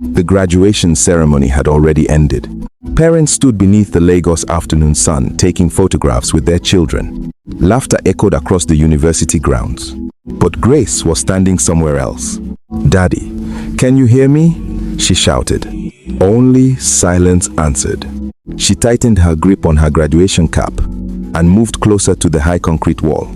The graduation ceremony had already ended. Parents stood beneath the Lagos afternoon sun, taking photographs with their children. Laughter echoed across the university grounds. But Grace was standing somewhere else. "Daddy, can you hear me?" she shouted. Only silence answered. She tightened her grip on her graduation cap and moved closer to the high concrete wall.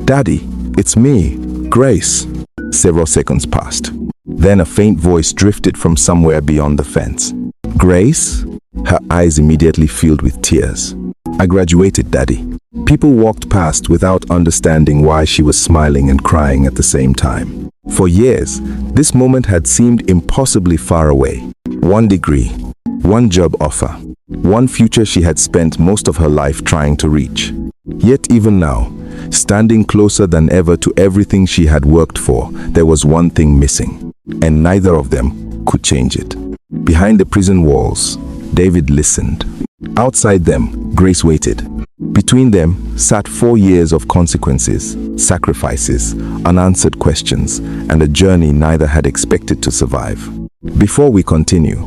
"Daddy, it's me, Grace." Several seconds passed. Then a faint voice drifted from somewhere beyond the fence. "Grace?" Her eyes immediately filled with tears. "I graduated, Daddy." People walked past without understanding why she was smiling and crying at the same time. For years, this moment had seemed impossibly far away. One degree, one job offer, one future she had spent most of her life trying to reach. Yet even now, standing closer than ever to everything she had worked for, there was one thing missing, and neither of them could change it. Behind the prison walls, David listened. Outside them, Grace waited. Between them sat 4 years of consequences, sacrifices, unanswered questions, and a journey neither had expected to survive. Before we continue,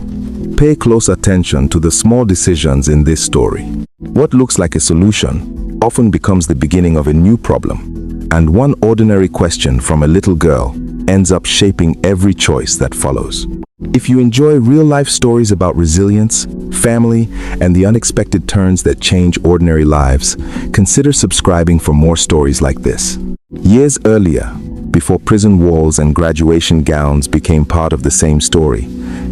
pay close attention to the small decisions in this story. What looks like a solution often becomes the beginning of a new problem, and one ordinary question from a little girl ends up shaping every choice that follows. If you enjoy real-life stories about resilience, family, and the unexpected turns that change ordinary lives, consider subscribing for more stories like this. Years earlier, before prison walls and graduation gowns became part of the same story,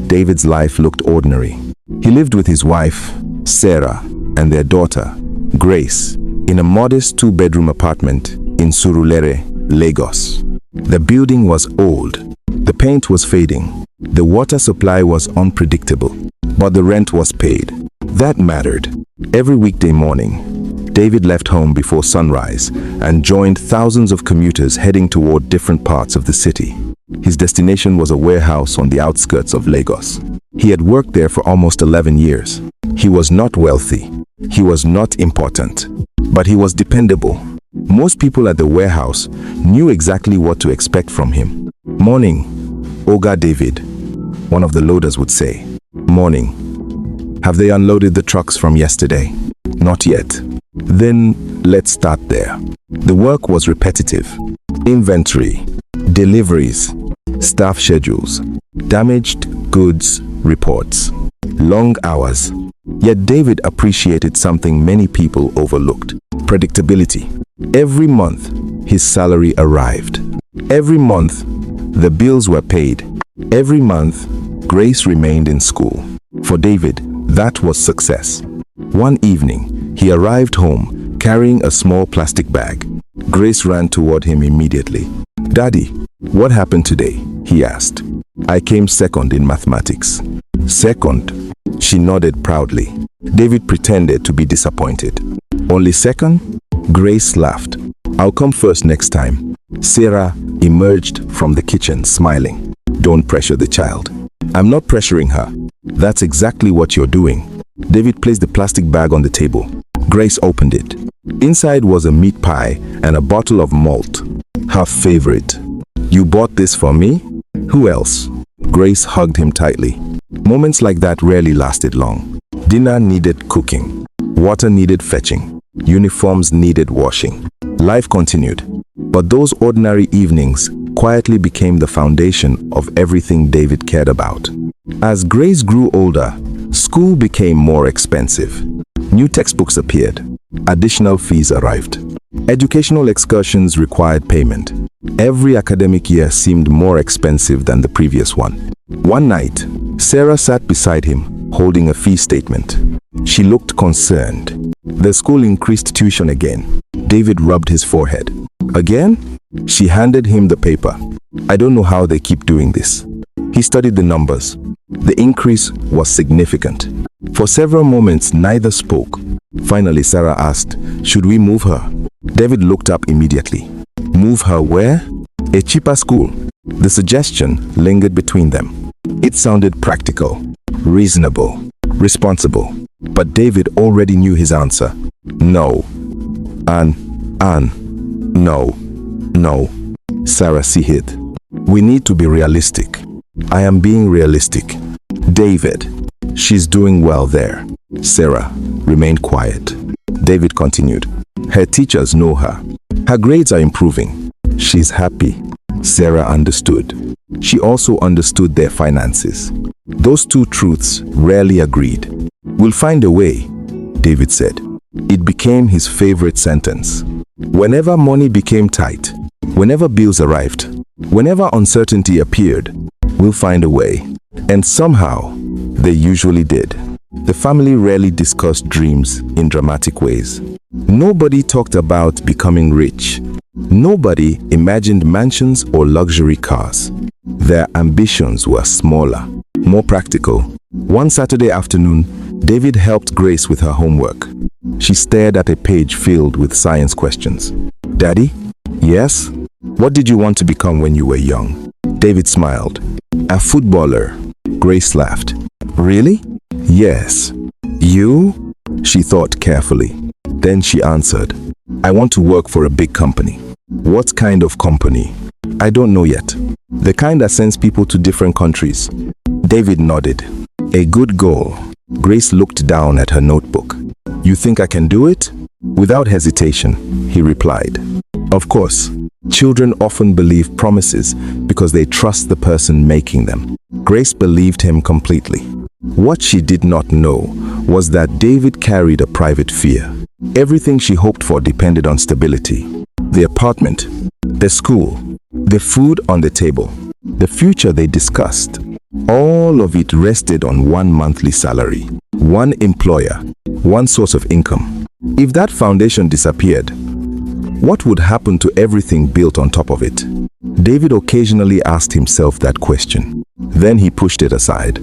David's life looked ordinary. He lived with his wife, Sarah, and their daughter, Grace, in a modest 2-bedroom apartment in Surulere, Lagos. The building was old. The paint was fading. The water supply was unpredictable, but the rent was paid. That mattered. Every weekday morning, David left home before sunrise and joined thousands of commuters heading toward different parts of the city. His destination was a warehouse on the outskirts of Lagos. He had worked there for almost 11 years. He was not wealthy. He was not important, but he was dependable. Most people at the warehouse knew exactly what to expect from him. "Morning, Oga David," one of the loaders would say. "Morning. Have they unloaded the trucks from yesterday?" "Not yet." "Then let's start there." The work was repetitive. Inventory, deliveries, staff schedules, damaged goods reports, long hours. Yet David appreciated something many people overlooked: predictability. Every month, his salary arrived. Every month, the bills were paid. Every month, Grace remained in school. For David, that was success. One evening, he arrived home carrying a small plastic bag. Grace ran toward him immediately. "Daddy, what happened today?" he asked. "I came second in mathematics." "Second?" She nodded proudly. David pretended to be disappointed. "Only second?" Grace laughed. "I'll come first next time." Sarah emerged from the kitchen, smiling. "Don't pressure the child." "I'm not pressuring her. That's exactly what you're doing." David placed the plastic bag on the table. Grace opened it. Inside was a meat pie and a bottle of malt, her favorite. "You bought this for me?" "Who else?" Grace hugged him tightly. Moments like that rarely lasted long. Dinner needed cooking. Water needed fetching. Uniforms needed washing. Life continued. But those ordinary evenings quietly became the foundation of everything David cared about. As Grace grew older, school became more expensive. New textbooks appeared. Additional fees arrived. Educational excursions required payment. Every academic year seemed more expensive than the previous one. One night, Sarah sat beside him, holding a fee statement. She looked concerned. The school increased tuition again. David rubbed his forehead. "Again?" She handed him the paper. "I don't know how they keep doing this." He studied the numbers. The increase was significant. For several moments, neither spoke. Finally, Sarah asked, "Should we move her?" David looked up immediately. "Move her where?" "A cheaper school." The suggestion lingered between them. It sounded practical, reasonable, responsible. But David already knew his answer. "No. No. No." Sarah sighed. "We need to be realistic." "I am being realistic." David, she's doing well there. Sarah remained quiet. David continued. Her teachers know her. Her grades are improving. She's happy. Sarah understood. She also understood their finances. Those two truths rarely agreed. We'll find a way, David said. It became his favorite sentence. Whenever money became tight, whenever bills arrived, whenever uncertainty appeared, we'll find a way. And somehow, they usually did. The family rarely discussed dreams in dramatic ways. Nobody talked about becoming rich. Nobody imagined mansions or luxury cars. Their ambitions were smaller, more practical. One Saturday afternoon, David helped Grace with her homework. She stared at a page filled with science questions. Daddy? Yes? What did you want to become when you were young? David smiled. A footballer. Grace laughed. Really? Yes. You? She thought carefully. Then she answered, I want to work for a big company. What kind of company? I don't know yet. The kind that sends people to different countries. David nodded. A good goal. Grace looked down at her notebook. You think I can do it? Without hesitation, he replied. Of course, children often believe promises because they trust the person making them. Grace believed him completely. What she did not know was that David carried a private fear. Everything she hoped for depended on stability. The apartment, the school, the food on the table, the future they discussed. All of it rested on one monthly salary, one employer, one source of income. If that foundation disappeared, what would happen to everything built on top of it? David occasionally asked himself that question. Then he pushed it aside.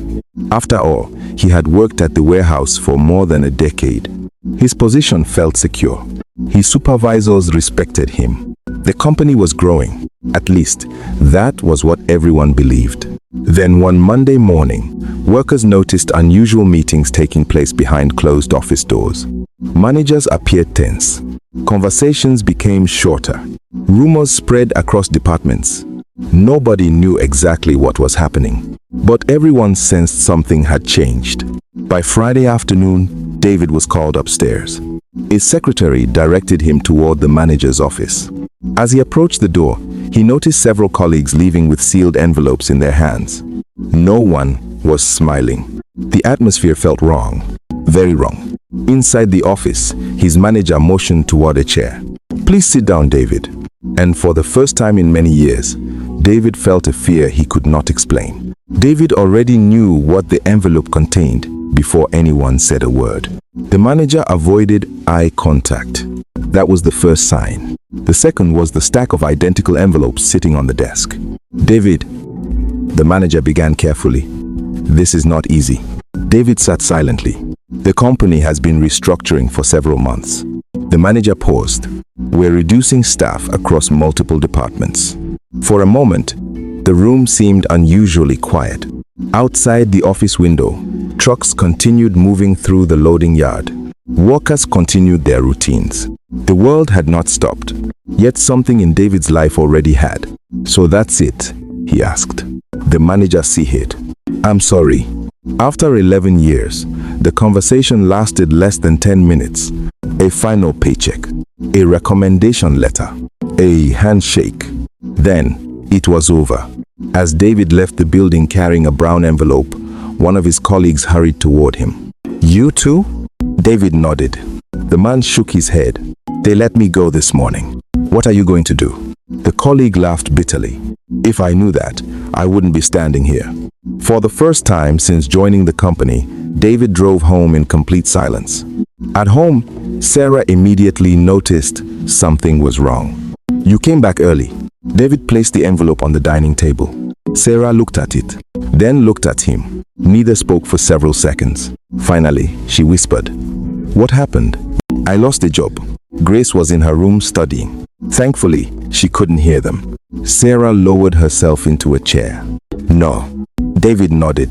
After all, he had worked at the warehouse for more than a decade. His position felt secure. His supervisors respected him. The company was growing. At least, that was what everyone believed. Then one Monday morning, workers noticed unusual meetings taking place behind closed office doors. Managers appeared tense. Conversations became shorter. Rumors spread across departments. Nobody knew exactly what was happening, but everyone sensed something had changed. By Friday afternoon, David was called upstairs. His secretary directed him toward the manager's office. As he approached the door, he noticed several colleagues leaving with sealed envelopes in their hands. No one was smiling. The atmosphere felt wrong, very wrong. Inside the office, his manager motioned toward a chair. Please sit down, David. And for the first time in many years, David felt a fear he could not explain. David already knew what the envelope contained before anyone said a word. The manager avoided eye contact. That was the first sign. The second was the stack of identical envelopes sitting on the desk. David, the manager began carefully. This is not easy. David sat silently. The company has been restructuring for several months. The manager paused. We're reducing staff across multiple departments. For a moment, the room seemed unusually quiet. Outside the office window, trucks continued moving through the loading yard. Workers continued their routines. The world had not stopped, yet something in David's life already had. So that's it, he asked. The manager sighed. I'm sorry. After 11 years, the conversation lasted less than 10 minutes. A final paycheck, a recommendation letter, a handshake. Then, it was over. As David left the building carrying a brown envelope, one of his colleagues hurried toward him. You too? David nodded. The man shook his head. They let me go this morning. What are you going to do? The colleague laughed bitterly. If I knew that, I wouldn't be standing here. For the first time since joining the company, David drove home in complete silence. At home, Sarah immediately noticed something was wrong. You came back early. David placed the envelope on the dining table. Sarah looked at it, then looked at him. Neither spoke for several seconds. Finally, she whispered, What happened? I lost a job. Grace was in her room studying. Thankfully, she couldn't hear them. Sarah lowered herself into a chair. No. David nodded.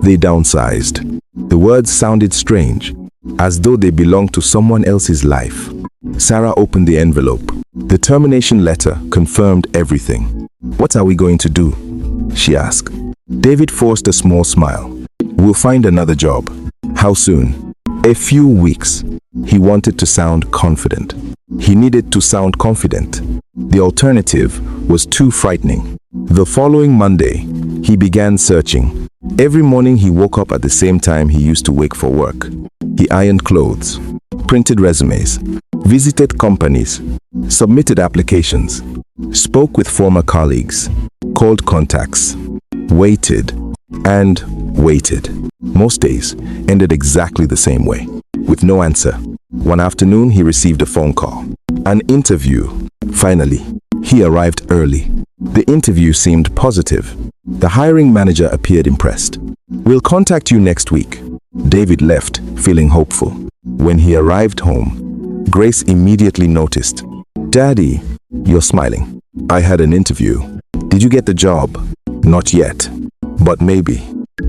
They downsized. The words sounded strange, as though they belonged to someone else's life. Sarah opened the envelope. The termination letter confirmed everything. What are we going to do? She asked. David forced a small smile. We'll find another job. How soon? A few weeks. He wanted to sound confident. He needed to sound confident. The alternative was too frightening. The following Monday, he began searching. Every morning he woke up at the same time he used to wake for work. He ironed clothes, printed resumes, visited companies, submitted applications, spoke with former colleagues, called contacts, waited, and waited. Most days ended exactly the same way, with no answer. One afternoon, he received a phone call. An interview. Finally, he arrived early. The interview seemed positive. The hiring manager appeared impressed. "We'll contact you next week." David left, feeling hopeful. When he arrived home, Grace immediately noticed. "Daddy, you're smiling. I had an interview. Did you get the job?" "Not yet, but maybe."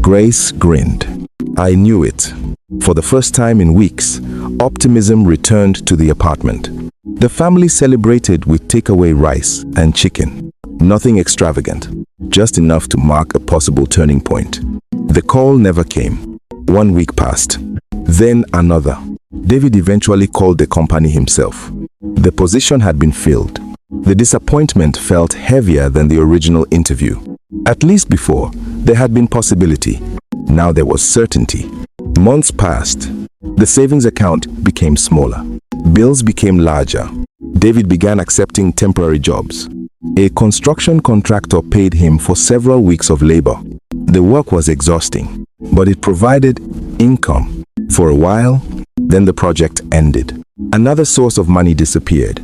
Grace grinned. "I knew it." For the first time in weeks, optimism returned to the apartment. The family celebrated with takeaway rice and chicken. Nothing extravagant, just enough to mark a possible turning point. The call never came. 1 week passed, then another. David eventually called the company himself. The position had been filled. The disappointment felt heavier than the original interview. At least before, there had been possibility. Now there was certainty. Months passed. The savings account became smaller. Bills became larger. David began accepting temporary jobs. A construction contractor paid him for several weeks of labor. The work was exhausting, but it provided income. For a while, then the project ended. Another source of money disappeared.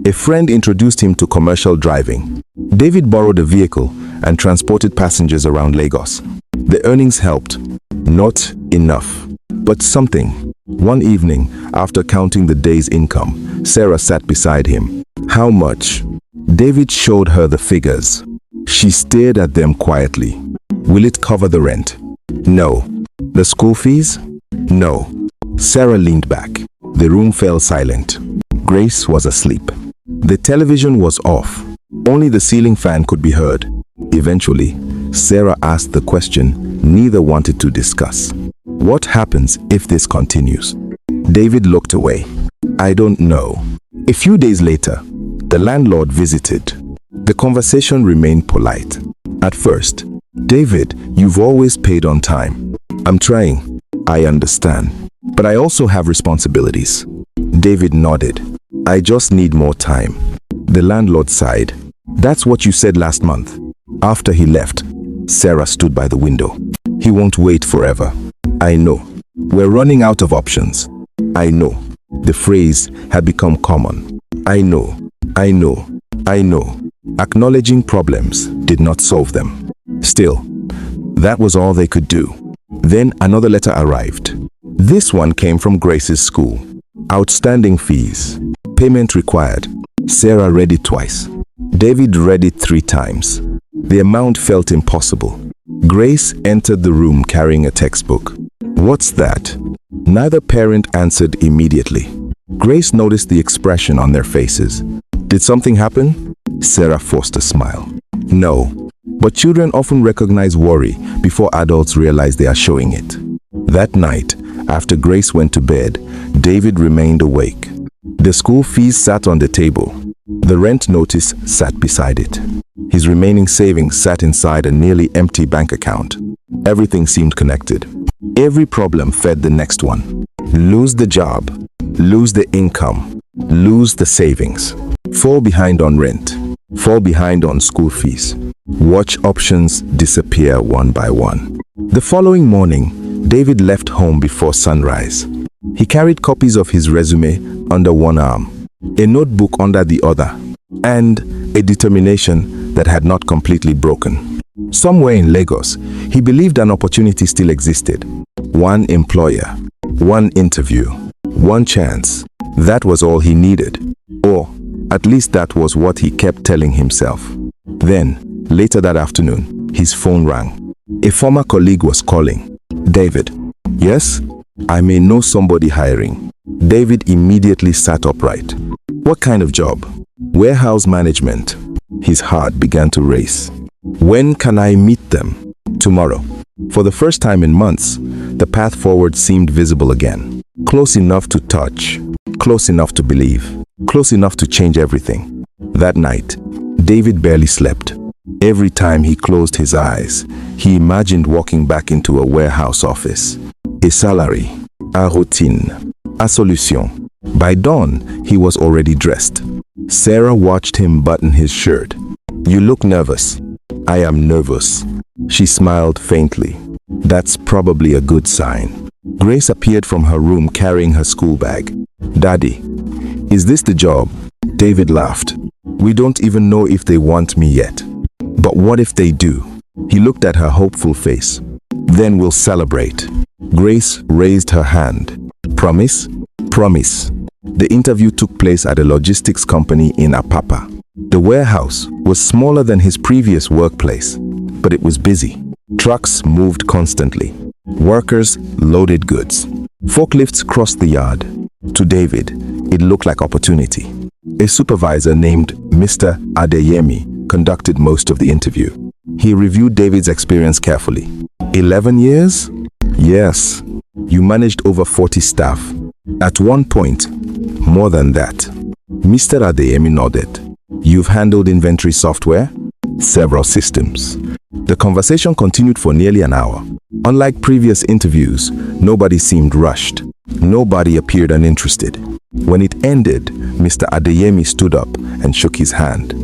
A friend introduced him to commercial driving. David borrowed a vehicle and transported passengers around Lagos. The earnings helped. Not enough, but something. One evening, after counting the day's income, Sarah sat beside him. "How much?" David showed her the figures. She stared at them quietly. "Will it cover the rent?" "No." "The school fees?" "No." Sarah leaned back. The room fell silent. Grace was asleep. The television was off. Only the ceiling fan could be heard. Eventually, Sarah asked the question neither wanted to discuss. "What happens if this continues?" David looked away. "I don't know." A few days later, the landlord visited. The conversation remained polite. At first, "David, you've always paid on time." "I'm trying. I understand. But I also have responsibilities." David nodded. "I just need more time." The landlord sighed. "That's what you said last month." After he left, Sarah stood by the window. "He won't wait forever." "I know. We're running out of options." "I know." The phrase had become common. "I know. I know. I know." Acknowledging problems did not solve them. Still, that was all they could do. Then another letter arrived. This one came from Grace's school. Outstanding fees. Payment required. Sarah read it twice. David read it 3 times. The amount felt impossible. Grace entered the room carrying a textbook. "What's that?" Neither parent answered immediately. Grace noticed the expression on their faces. "Did something happen?" Sarah forced a smile. "No, but children often recognize worry before adults realize they are showing it." That night, after Grace went to bed, David remained awake. The school fees sat on the table. The rent notice sat beside it. His remaining savings sat inside a nearly empty bank account. Everything seemed connected. Every problem fed the next one. Lose the job, lose the income, lose the savings. Fall behind on rent, fall behind on school fees. Watch options disappear one by one. The following morning, David left home before sunrise. He carried copies of his resume under one arm, a notebook under the other, and a determination that had not completely broken. Somewhere in Lagos, he believed an opportunity still existed. One employer, one interview, one chance. That was all he needed. Or at least that was what he kept telling himself. Then, later that afternoon, his phone rang. A former colleague was calling. "David." "Yes? I may know somebody hiring." David immediately sat upright. "What kind of job?" "Warehouse management." His heart began to race. "When can I meet them?" "Tomorrow." For the first time in months, the path forward seemed visible again. Close enough to touch, close enough to believe, close enough to change everything. That night, David barely slept. Every time he closed his eyes, he imagined walking back into a warehouse office. A salary, a routine, a solution. By dawn, he was already dressed. Sarah watched him button his shirt. "You look nervous." "I am nervous." She smiled faintly. "That's probably a good sign." Grace appeared from her room carrying her school bag. "Daddy, is this the job?" David laughed. "We don't even know if they want me yet. But what if they do?" He looked at her hopeful face. "Then we'll celebrate." Grace raised her hand. "Promise?" "Promise." The interview took place at a logistics company in Apapa. The warehouse was smaller than his previous workplace, but it was busy. Trucks moved constantly. Workers loaded goods. Forklifts crossed the yard. To David, it looked like opportunity. A supervisor named Mr. Adeyemi conducted most of the interview. He reviewed David's experience carefully. 11 years? Yes. You managed over 40 staff. At one point, more than that. Mr. Adeyemi nodded. You've handled inventory software? Several systems. The conversation continued for nearly an hour. Unlike previous interviews, nobody seemed rushed. Nobody appeared uninterested. When it ended, Mr. Adeyemi stood up and shook his hand.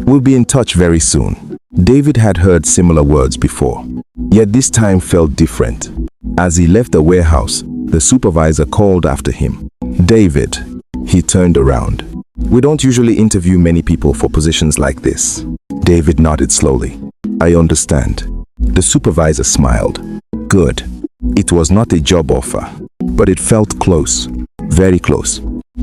We'll be in touch very soon. David had heard similar words before, yet this time felt different. As he left the warehouse, the supervisor called after him. David. He turned around. We don't usually interview many people for positions like this. David nodded slowly. I understand. The supervisor smiled. Good. It was not a job offer, but it felt close, very close.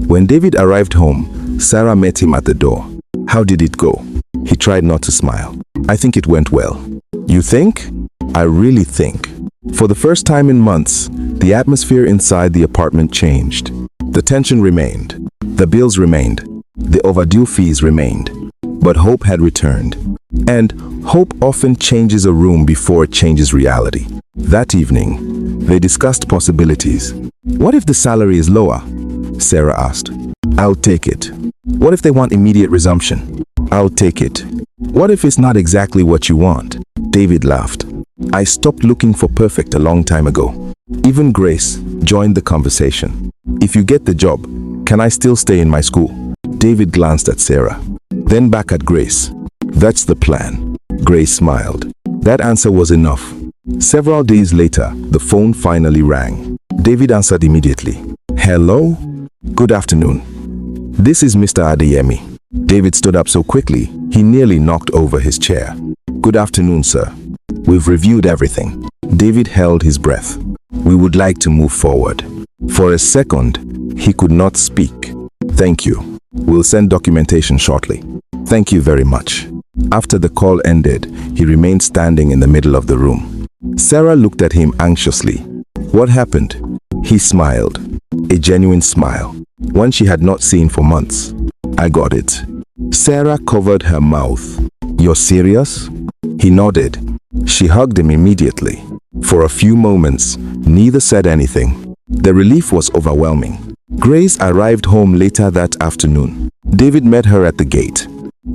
When David arrived home, Sarah met him at the door. How did it go? He tried not to smile. I think it went well. You think? I really think. For the first time in months, the atmosphere inside the apartment changed. The tension remained. The bills remained. The overdue fees remained. But hope had returned. And hope often changes a room before it changes reality. That evening, they discussed possibilities. What if the salary is lower? Sarah asked. I'll take it. What if they want immediate resumption? I'll take it. What if it's not exactly what you want? David laughed. I stopped looking for perfect a long time ago. Even Grace joined the conversation. If you get the job, can I still stay in my school? David glanced at Sarah, then back at Grace. That's the plan. Grace smiled. That answer was enough. Several days later, the phone finally rang. David answered immediately. Hello? Good afternoon. This is Mr. Adeyemi. David stood up so quickly, he nearly knocked over his chair. Good afternoon, sir. We've reviewed everything. David held his breath. We would like to move forward. For a second, he could not speak. Thank you. We'll send documentation shortly. Thank you very much. After the call ended, he remained standing in the middle of the room. Sarah looked at him anxiously. What happened? He smiled. A genuine smile, one she had not seen for months. I got it. Sarah covered her mouth. You're serious? He nodded. She hugged him immediately. For a few moments, neither said anything. The relief was overwhelming. Grace arrived home later that afternoon. David met her at the gate.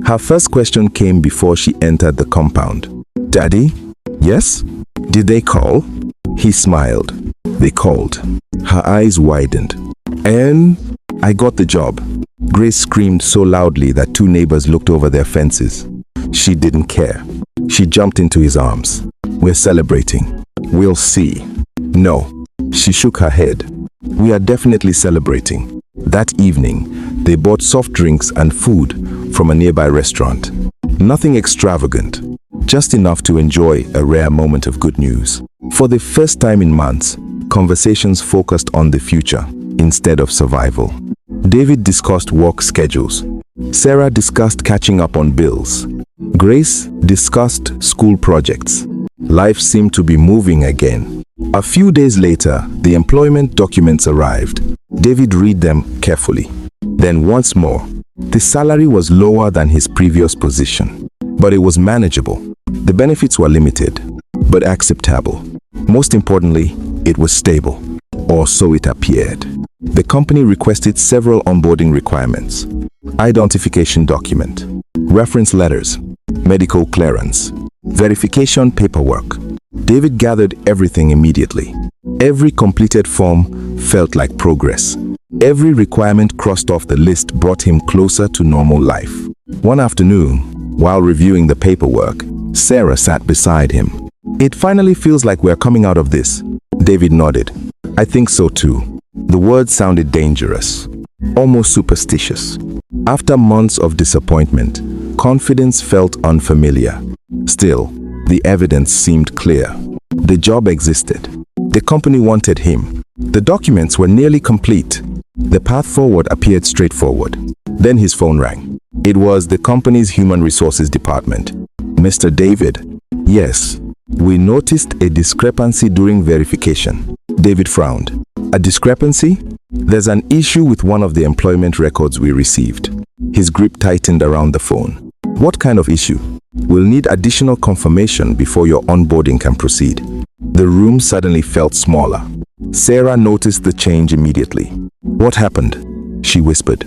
Her first question came before she entered the compound. Daddy? Yes? Did they call? He smiled. They called. Her eyes widened. And I got the job. Grace screamed so loudly that two neighbors looked over their fences. She didn't care. She jumped into his arms. We're celebrating. We'll see. No. She shook her head. We are definitely celebrating. That evening, they bought soft drinks and food from a nearby restaurant. Nothing extravagant, just enough to enjoy a rare moment of good news. For the first time in months, conversations focused on the future instead of survival. David discussed work schedules. Sarah discussed catching up on bills. Grace discussed school projects. Life seemed to be moving again. A few days later, the employment documents arrived. David read them carefully. Then once more, the salary was lower than his previous position, but it was manageable. The benefits were limited, but acceptable. Most importantly, it was stable, or so it appeared. The company requested several onboarding requirements: identification document, reference letters, medical clearance, verification paperwork. David gathered everything immediately. Every completed form felt like progress. Every requirement crossed off the list brought him closer to normal life. One afternoon, while reviewing the paperwork, Sarah sat beside him. "It finally feels like we're coming out of this." David nodded. "I think so too." The words sounded dangerous, almost superstitious. After months of disappointment, confidence felt unfamiliar. Still, the evidence seemed clear. The job existed. The company wanted him. The documents were nearly complete. The path forward appeared straightforward. Then his phone rang. It was the company's human resources department. "Mr. David." "Yes. We noticed a discrepancy during verification." David frowned. "A discrepancy?" "There's an issue with one of the employment records we received." His grip tightened around the phone. "What kind of issue?" "We'll need additional confirmation before your onboarding can proceed." The room suddenly felt smaller. Sarah noticed the change immediately. "What happened?" she whispered.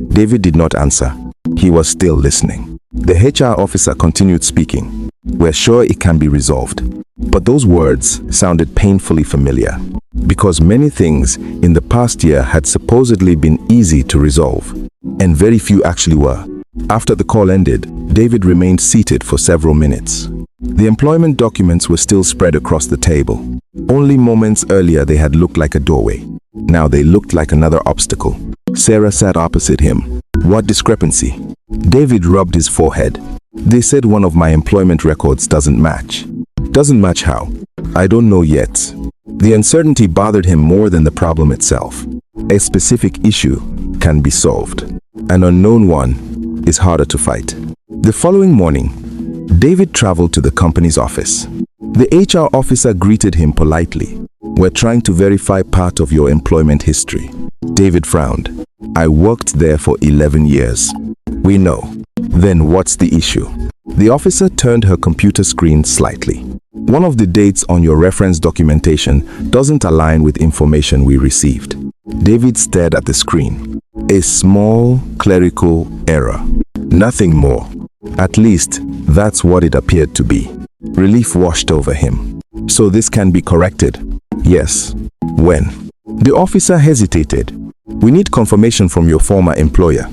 David did not answer. He was still listening. The HR officer continued speaking. "We're sure it can be resolved." But those words sounded painfully familiar, because many things in the past year had supposedly been easy to resolve, and very few actually were. After the call ended, David remained seated for several minutes. The employment documents were still spread across the table. Only moments earlier they had looked like a doorway. Now they looked like another obstacle. Sarah sat opposite him. "What discrepancy?" David rubbed his forehead. "They said one of my employment records doesn't match." "Doesn't match how?" "I don't know yet." The uncertainty bothered him more than the problem itself. A specific issue can be solved. An unknown one is harder to fight. The following morning, David traveled to the company's office. The HR officer greeted him politely. "We're trying to verify part of your employment history." David frowned. "I worked there for 11 years." "We know." "Then what's the issue?" The officer turned her computer screen slightly. "One of the dates on your reference documentation doesn't align with information we received." David stared at the screen. A small clerical error. Nothing more. At least, that's what it appeared to be. Relief washed over him. "So this can be corrected?" "Yes." "When?" The officer hesitated. "We need confirmation from your former employer."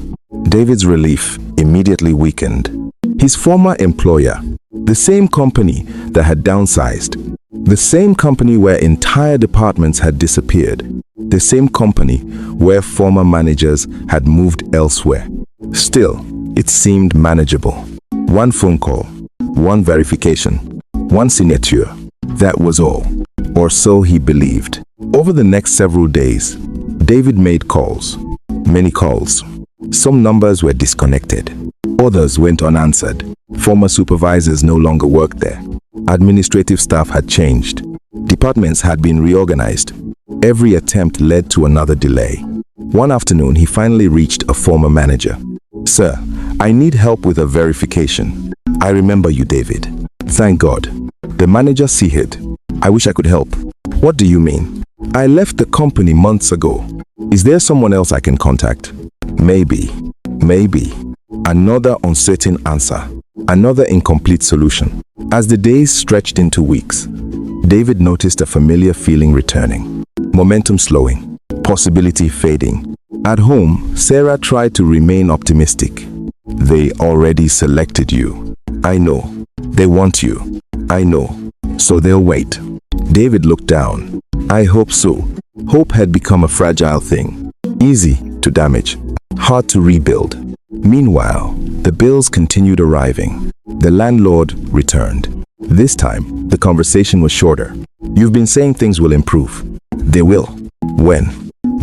David's relief immediately weakened. His former employer, the same company that had downsized, the same company where entire departments had disappeared, the same company where former managers had moved elsewhere. Still, it seemed manageable. One phone call, one verification, one signature. That was all. Or so he believed. Over the next several days, David made calls. Many calls. Some numbers were disconnected. Others went unanswered. Former supervisors no longer worked there. Administrative staff had changed. Departments had been reorganized. Every attempt led to another delay. One afternoon, he finally reached a former manager. "Sir, I need help with a verification." "I remember you, David." "Thank God." The manager sighed. "I wish I could help." "What do you mean?" "I left the company months ago." "Is there someone else I can contact?" Maybe. Another uncertain answer. Another incomplete solution. As the days stretched into weeks, David noticed a familiar feeling returning. Momentum slowing. Possibility fading. At home, Sarah tried to remain optimistic. "They already selected you." "I know." "They want you." "I know." "So they'll wait." David looked down. "I hope so." Hope had become a fragile thing. Easy to damage. Hard to rebuild. Meanwhile, the bills continued arriving. The landlord returned. This time, the conversation was shorter. "You've been saying things will improve." "They will." "When?"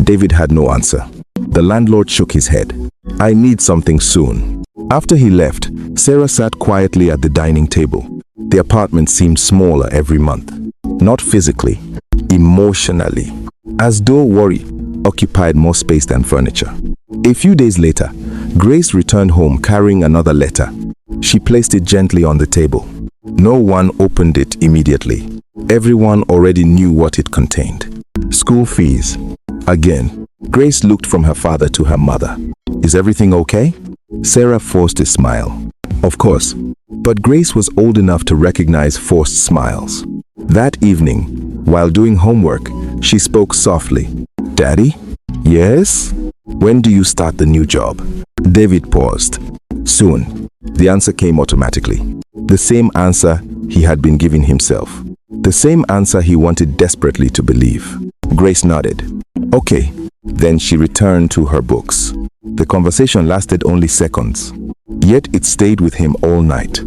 David had no answer. The landlord shook his head. "I need something soon." After he left, Sarah sat quietly at the dining table. The apartment seemed smaller every month. Not physically, emotionally. As though worry occupied more space than furniture. A few days later, Grace returned home carrying another letter. She placed it gently on the table. No one opened it immediately. Everyone already knew what it contained. School fees. Again, Grace looked from her father to her mother. Is everything okay? Sarah forced a smile. Of course, but Grace was old enough to recognize forced smiles. That evening, while doing homework, she spoke softly. Daddy? Yes? When do you start the new job? David paused. Soon. The answer came automatically. The same answer he had been giving himself. The same answer he wanted desperately to believe. Grace nodded. Okay. Then she returned to her books. The conversation lasted only seconds, yet it stayed with him all night.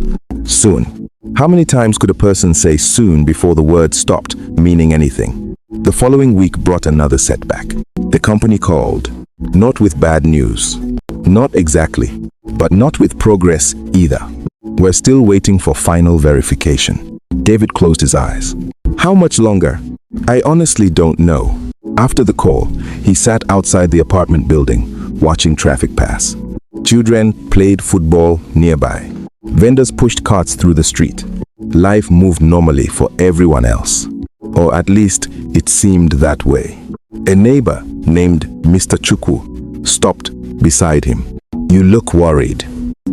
Soon. How many times could a person say soon before the word stopped meaning anything? The following week brought another setback. The company called, not with bad news. Not exactly, but not with progress either. We're still waiting for final verification. David closed his eyes. How much longer? I honestly don't know. After the call, he sat outside the apartment building, watching traffic pass. Children played football nearby. Vendors pushed carts through the street. Life moved normally for everyone else. Or at least, it seemed that way. A neighbor named Mr. Chukwu stopped beside him. You look worried.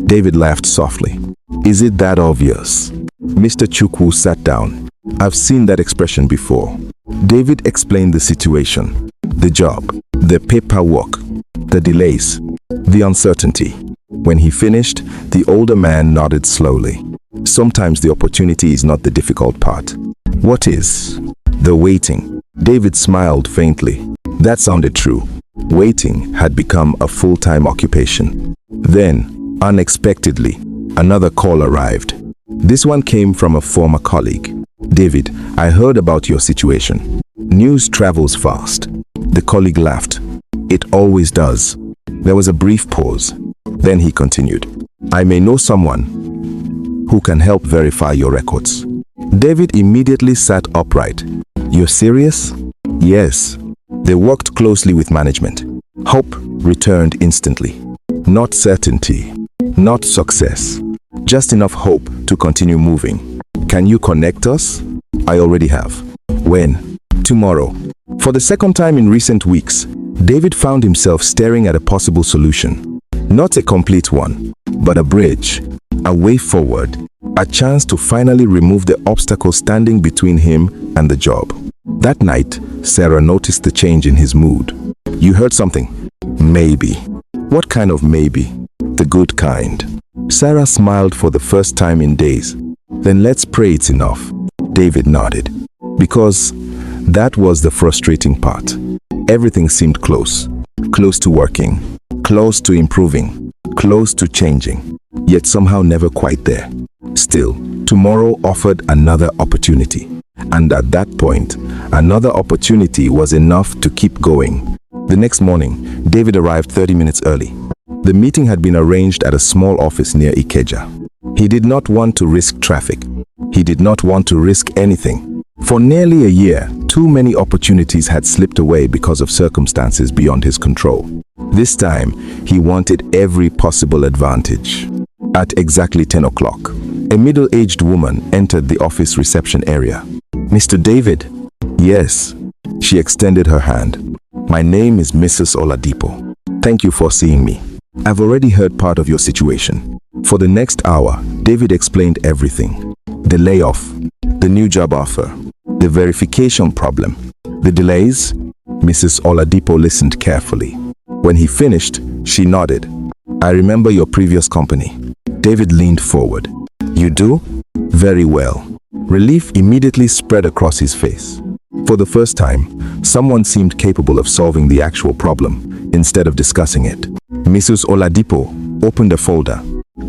David laughed softly. Is it that obvious? Mr. Chukwu sat down. I've seen that expression before. David explained the situation, the job, the paperwork, the delays, the uncertainty. When he finished, the older man nodded slowly. Sometimes the opportunity is not the difficult part. What is? The waiting. David smiled faintly. That sounded true. Waiting had become a full-time occupation. Then, unexpectedly, another call arrived. This one came from a former colleague. David, I heard about your situation. News travels fast. The colleague laughed. It always does. There was a brief pause. Then he continued. I may know someone who can help verify your records. David immediately sat upright. You're serious? Yes. They worked closely with management. Hope returned instantly. Not certainty, not success. Just enough hope to continue moving. Can you connect us? I already have. When? Tomorrow. For the second time in recent weeks, David found himself staring at a possible solution. Not a complete one, but a bridge, a way forward, a chance to finally remove the obstacle standing between him and the job. That night, Sarah noticed the change in his mood. You heard something? Maybe. What kind of maybe? The good kind. Sarah smiled for the first time in days. Then let's pray it's enough. David nodded. Because that was the frustrating part. Everything seemed close. Close to working. Close to improving. Close to changing. Yet somehow never quite there. Still, tomorrow offered another opportunity. And at that point, another opportunity was enough to keep going. The next morning, David arrived 30 minutes early. The meeting had been arranged at a small office near Ikeja. He did not want to risk traffic. He did not want to risk anything. For nearly a year, too many opportunities had slipped away because of circumstances beyond his control. This time, he wanted every possible advantage. At exactly 10 o'clock, a middle-aged woman entered the office reception area. Mr. David? Yes. She extended her hand. My name is Mrs. Oladipo. Thank you for seeing me. I've already heard part of your situation. For the next hour, David explained everything. The layoff, the new job offer, the verification problem, the delays. Mrs. Oladipo listened carefully. When he finished, she nodded. I remember your previous company. David leaned forward. You do? Very well. Relief immediately spread across his face. For the first time, someone seemed capable of solving the actual problem instead of discussing it. Mrs. Oladipo opened a folder.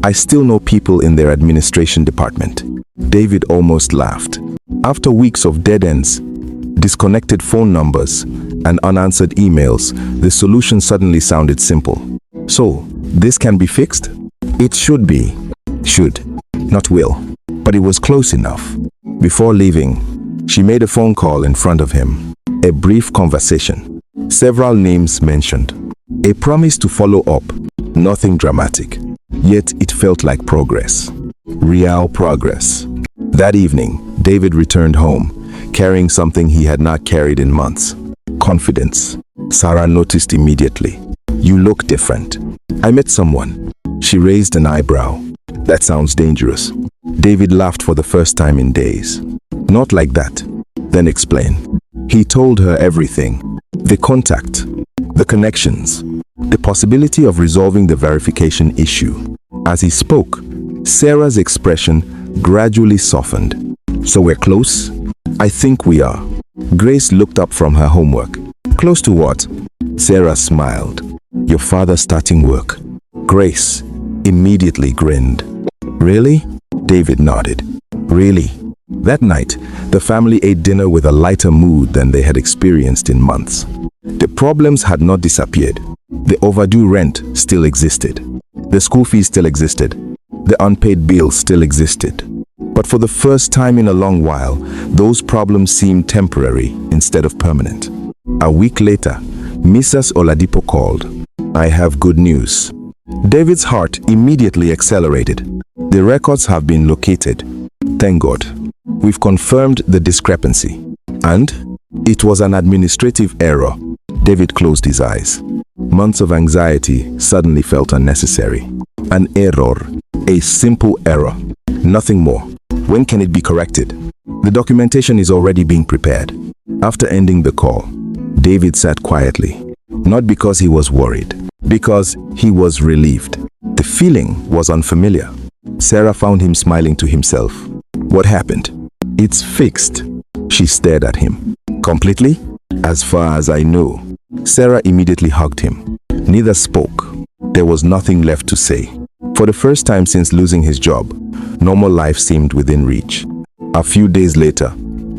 I still know people in their administration department. David almost laughed. After weeks of dead ends, disconnected phone numbers, and unanswered emails, the solution suddenly sounded simple. So, this can be fixed? It should be. Should, not will. But it was close enough. Before leaving, she made a phone call in front of him. A brief conversation. Several names mentioned. A promise to follow up. Nothing dramatic. Yet it felt like progress. Real progress. That evening, David returned home. carrying something he had not carried in months. Confidence. Sarah noticed immediately. You look different. I met someone. She raised an eyebrow. That sounds dangerous. David laughed for the first time in days. Not like that. Then explain. He told her everything. The contact, the connections, the possibility of resolving the verification issue. As he spoke, Sarah's expression gradually softened. So we're close? I think we are. Grace looked up from her homework. Close to what? Sarah smiled. Your father starting work. Grace immediately grinned. Really? David nodded. Really? That night, the family ate dinner with a lighter mood than they had experienced in months. The problems had not disappeared. The overdue rent still existed. The school fees still existed. The unpaid bills still existed. But for the first time in a long while, those problems seemed temporary instead of permanent. A week later, Mrs. Oladipo called. I have good news. David's heart immediately accelerated. The records have been located. Thank God. We've confirmed the discrepancy. And it was an administrative error. David closed his eyes. Months of anxiety suddenly felt unnecessary. An error. A simple error. Nothing more. When can it be corrected? The documentation is already being prepared. After ending the call, David sat quietly. Not because he was worried, because he was relieved. The feeling was unfamiliar. Sarah found him smiling to himself. What happened? It's fixed. She stared at him. Completely? As far as I know. Sarah immediately hugged him. Neither spoke. There was nothing left to say. For the first time since losing his job, normal life seemed within reach. A few days later,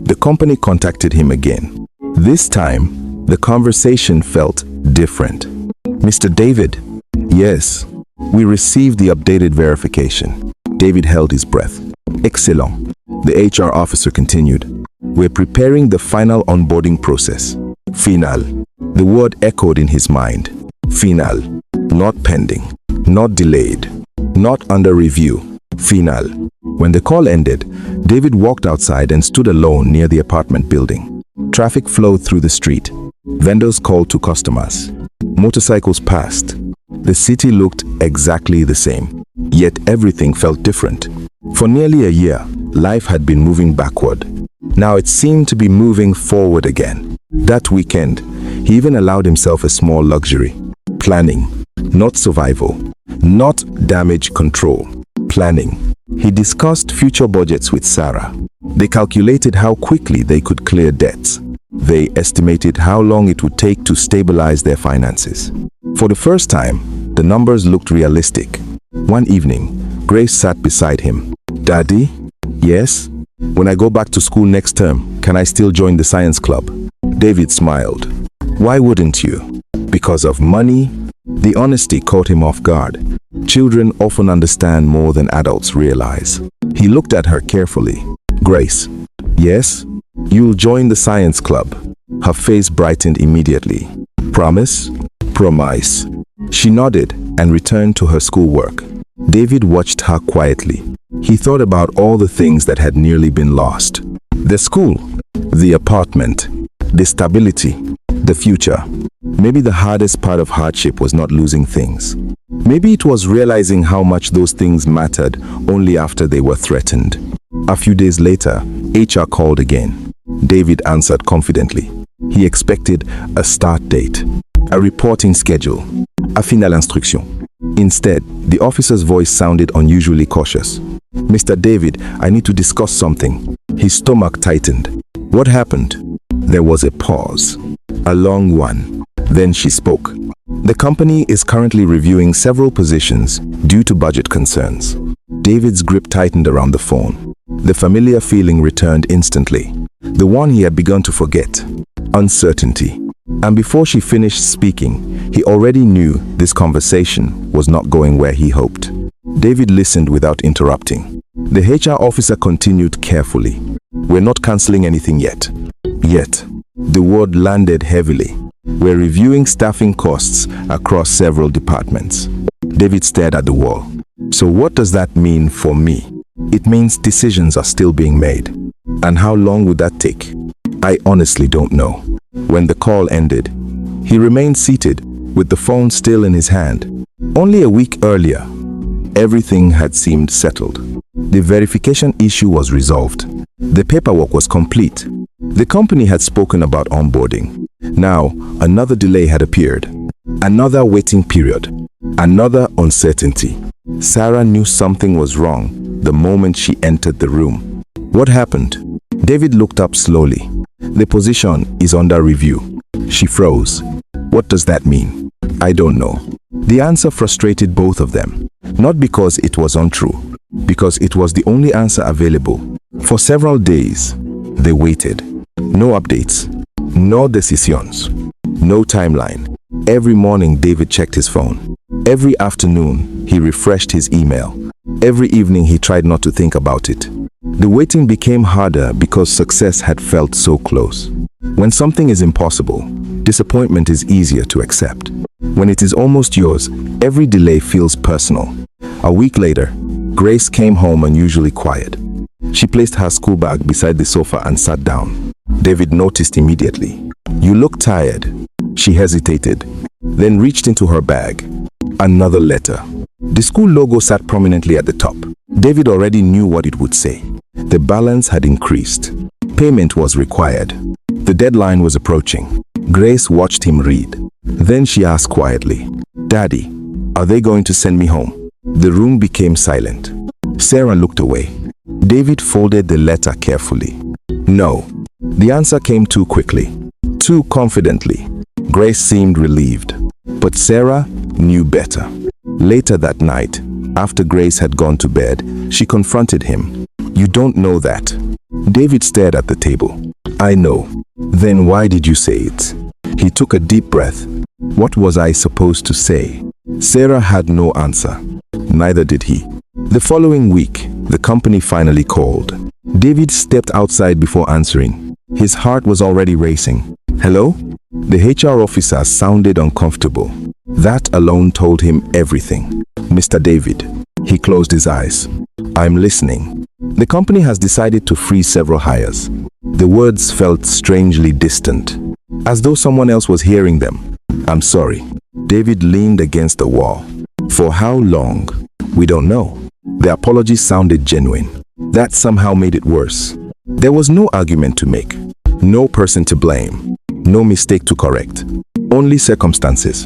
the company contacted him again. This time, the conversation felt different. Mr. David? Yes. We received the updated verification. David held his breath. Excellent. The HR officer continued. We're preparing the final onboarding process. Final. The word echoed in his mind. Final. Not pending. Not delayed. Not under review. Final. When the call ended, David walked outside and stood alone near the apartment building. Traffic flowed through the street. Vendors called to customers. Motorcycles passed. The city looked exactly the same, yet everything felt different. For nearly a year, life had been moving backward. Now it seemed to be moving forward again. That weekend, he even allowed himself a small luxury. Planning, not survival, not damage control. Planning. He discussed future budgets with Sarah. They calculated how quickly they could clear debts. They estimated how long it would take to stabilize their finances. For the first time, the numbers looked realistic. One evening, Grace sat beside him. Daddy? Yes? When I go back to school next term, can I still join the science club? David smiled. Why wouldn't you? Because of money? The honesty caught him off guard. Children often understand more than adults realize. He looked at her carefully. Grace? Yes? You'll join the science club. Her face brightened immediately. Promise? Promise. She nodded and returned to her schoolwork. David watched her quietly. He thought about all the things that had nearly been lost. The school, the apartment, the stability, the future. Maybe the hardest part of hardship was not losing things. Maybe it was realizing how much those things mattered only after they were threatened. A few days later, HR called again. David answered confidently. He expected a start date, a reporting schedule, a final instruction. Instead, the officer's voice sounded unusually cautious. Mr. David, I need to discuss something. His stomach tightened. What happened? There was a pause. A long one. Then she spoke. The company is currently reviewing several positions due to budget concerns. David's grip tightened around the phone. The familiar feeling returned instantly. The one he had begun to forget. Uncertainty. And before she finished speaking, he already knew this conversation was not going where he hoped. David listened without interrupting. The HR officer continued carefully. We're not canceling anything yet. Yet. The word landed heavily. We're reviewing staffing costs across several departments. David stared at the wall. So what does that mean for me? It means decisions are still being made. And how long would that take? I honestly don't know. When the call ended, he remained seated with the phone still in his hand. Only a week earlier, everything had seemed settled. The verification issue was resolved. The paperwork was complete. The company had spoken about onboarding. Now, another delay had appeared. Another waiting period. Another uncertainty. Sarah knew something was wrong the moment she entered the room. What happened? David looked up slowly. The position is under review. She froze. What does that mean? I don't know. The answer frustrated both of them. Not because it was untrue, because it was the only answer available. For several days, they waited. No updates, no decisions, no timeline. Every morning, David checked his phone. Every afternoon, he refreshed his email. Every evening, he tried not to think about it. The waiting became harder because success had felt so close. When something is impossible, disappointment is easier to accept. When it is almost yours, every delay feels personal. A week later, Grace came home unusually quiet. She placed her school bag beside the sofa and sat down. David noticed immediately. You look tired. She hesitated, then reached into her bag. Another letter. The school logo sat prominently at the top. David already knew what it would say. The balance had increased. Payment was required. The deadline was approaching. Grace watched him read. Then she asked quietly, Daddy, are they going to send me home? The room became silent. Sarah looked away. David folded the letter carefully. No. The answer came too quickly, too confidently. Grace seemed relieved, but Sarah knew better. Later that night, after Grace had gone to bed, she confronted him. You don't know that. David stared at the table. I know. Then why did you say it? He took a deep breath. What was I supposed to say? Sarah had no answer. Neither did he. The following week, the company finally called. David stepped outside before answering. His heart was already racing. Hello? The HR officer sounded uncomfortable. That alone told him everything. Mr. David. He closed his eyes. I'm listening. The company has decided to freeze several hires. The words felt strangely distant, as though someone else was hearing them. I'm sorry. David leaned against the wall. For how long? We don't know. The apology sounded genuine. That somehow made it worse. There was no argument to make, no person to blame, no mistake to correct, only circumstances.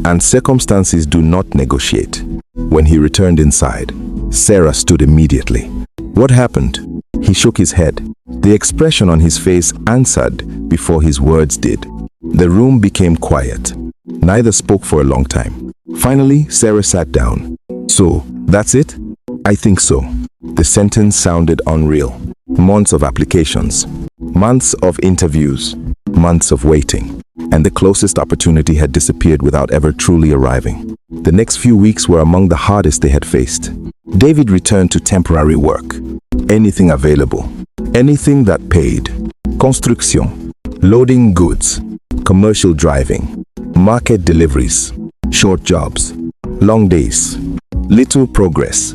And circumstances do not negotiate. When he returned inside, Sarah stood immediately. What happened? He shook his head. The expression on his face answered before his words did. The room became quiet. Neither spoke for a long time. Finally, Sarah sat down. So, that's it? I think so. The sentence sounded unreal. Months of applications, months of interviews, months of waiting, and the closest opportunity had disappeared without ever truly arriving. The next few weeks were among the hardest they had faced. David returned to temporary work. Anything available, anything that paid. Construction, loading goods, commercial driving, market deliveries, short jobs, long days, little progress.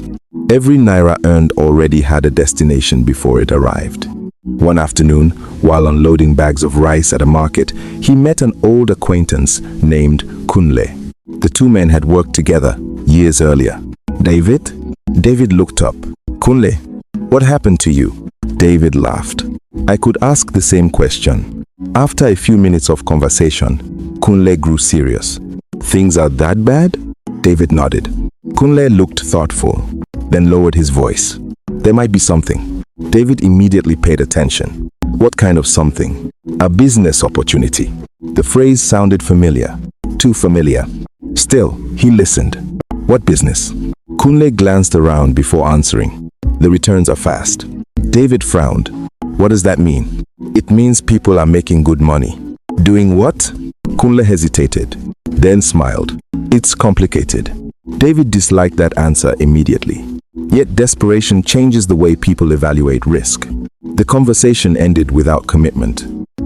Every naira earned already had a destination before it arrived. One afternoon, while unloading bags of rice at a market, he met an old acquaintance named Kunle. The two men had worked together years earlier. David? David looked up. Kunle, what happened to you? David laughed. I could ask the same question. After a few minutes of conversation, Kunle grew serious. Things are that bad? David nodded. Kunle looked thoughtful, then lowered his voice. There might be something. David immediately paid attention. What kind of something? A business opportunity. The phrase sounded familiar. Too familiar. Still, he listened. What business? Kunle glanced around before answering. The returns are fast. David frowned. What does that mean? It means people are making good money. Doing what? Kunle hesitated, then smiled. It's complicated. David disliked that answer immediately. Yet desperation changes the way people evaluate risk. The conversation ended without commitment,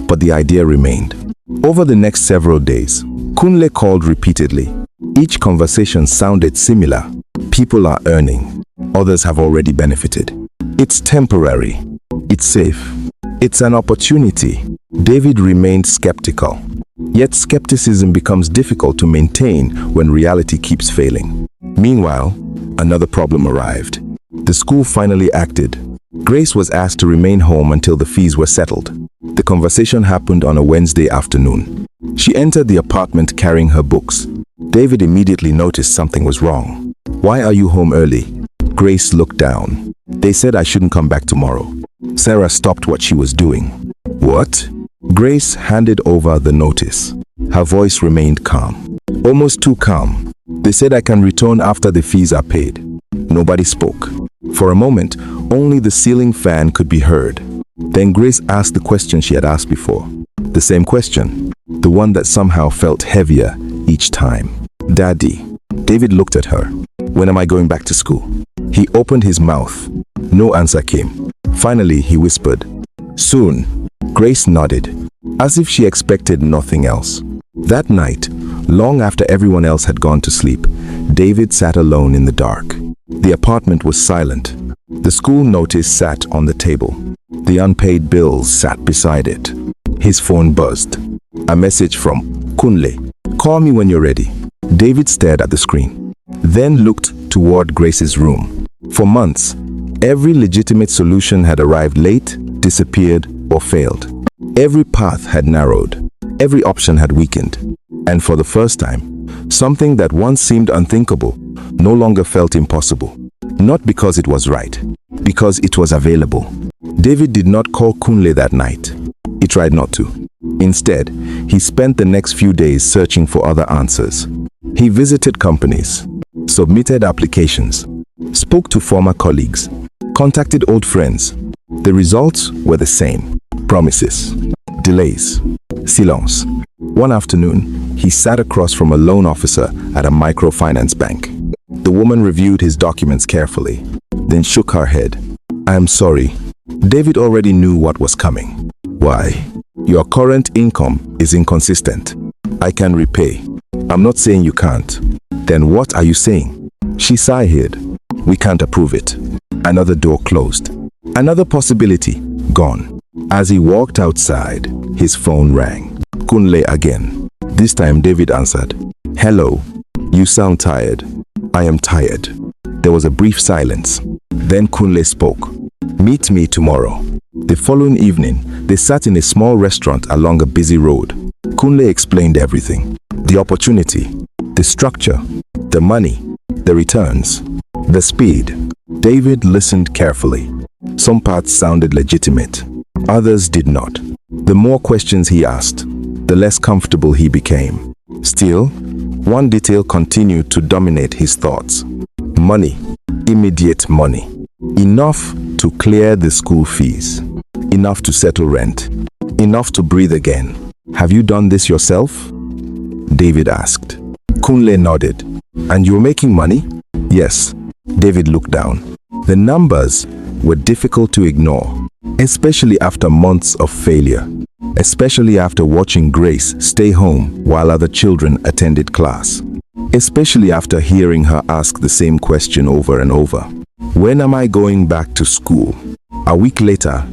but the idea remained. Over the next several days, Kunle called repeatedly. Each conversation sounded similar. People are earning. Others have already benefited. It's temporary. It's safe. It's an opportunity. David remained skeptical. Yet skepticism becomes difficult to maintain when reality keeps failing. Meanwhile, another problem arrived. The school finally acted. Grace was asked to remain home until the fees were settled. The conversation happened on a Wednesday afternoon. She entered the apartment carrying her books. David immediately noticed something was wrong. "Why are you home early?" Grace looked down. "They said I shouldn't come back tomorrow." Sarah stopped what she was doing. "What?" Grace handed over the notice. Her voice remained calm. Almost too calm. "They said I can return after the fees are paid." Nobody spoke. For a moment, only the ceiling fan could be heard. Then Grace asked the question she had asked before. The same question. The one that somehow felt heavier each time. "Daddy." David looked at her. "When am I going back to school?" He opened his mouth. No answer came. Finally, he whispered, "Soon." Grace nodded, as if she expected nothing else. That night, long after everyone else had gone to sleep, David sat alone in the dark. The apartment was silent. The school notice sat on the table. The unpaid bills sat beside it. His phone buzzed. A message from Kunle. "Call me when you're ready." David stared at the screen, then looked toward Grace's room. For months, every legitimate solution had arrived late, disappeared, or failed. Every path had narrowed. Every option had weakened. And for the first time, something that once seemed unthinkable no longer felt impossible. Not because it was right, because it was available. David did not call Kunle that night. He tried not to. Instead, he spent the next few days searching for other answers. He visited companies, submitted applications, spoke to former colleagues, contacted old friends. The results were the same. Promises, delays, silence. One afternoon, he sat across from a loan officer at a microfinance bank. The woman reviewed his documents carefully, then shook her head. "I am sorry." David already knew what was coming. "Why?" "Your current income is inconsistent. I can repay." "I'm not saying you can't." "Then what are you saying?" She sighed. "We can't approve it." Another door closed. Another possibility gone. As he walked outside, his phone rang. Kunle again. This time David answered. "Hello. You sound tired." "I am tired." There was a brief silence. Then Kunle spoke. "Meet me tomorrow." The following evening, they sat in a small restaurant along a busy road. Kunle explained everything. The opportunity, the structure, the money, the returns, the speed. David listened carefully. Some parts sounded legitimate. Others did not. The more questions he asked, the less comfortable he became. Still, one detail continued to dominate his thoughts. Money. Immediate money. Enough to clear the school fees. Enough to settle rent. Enough to breathe again. "Have you done this yourself?" David asked. Kunle nodded. "And you're making money?" "Yes." David looked down. The numbers were difficult to ignore, especially after months of failure. Especially after watching Grace stay home while other children attended class. Especially after hearing her ask the same question over and over. "When am I going back to school?" A week later,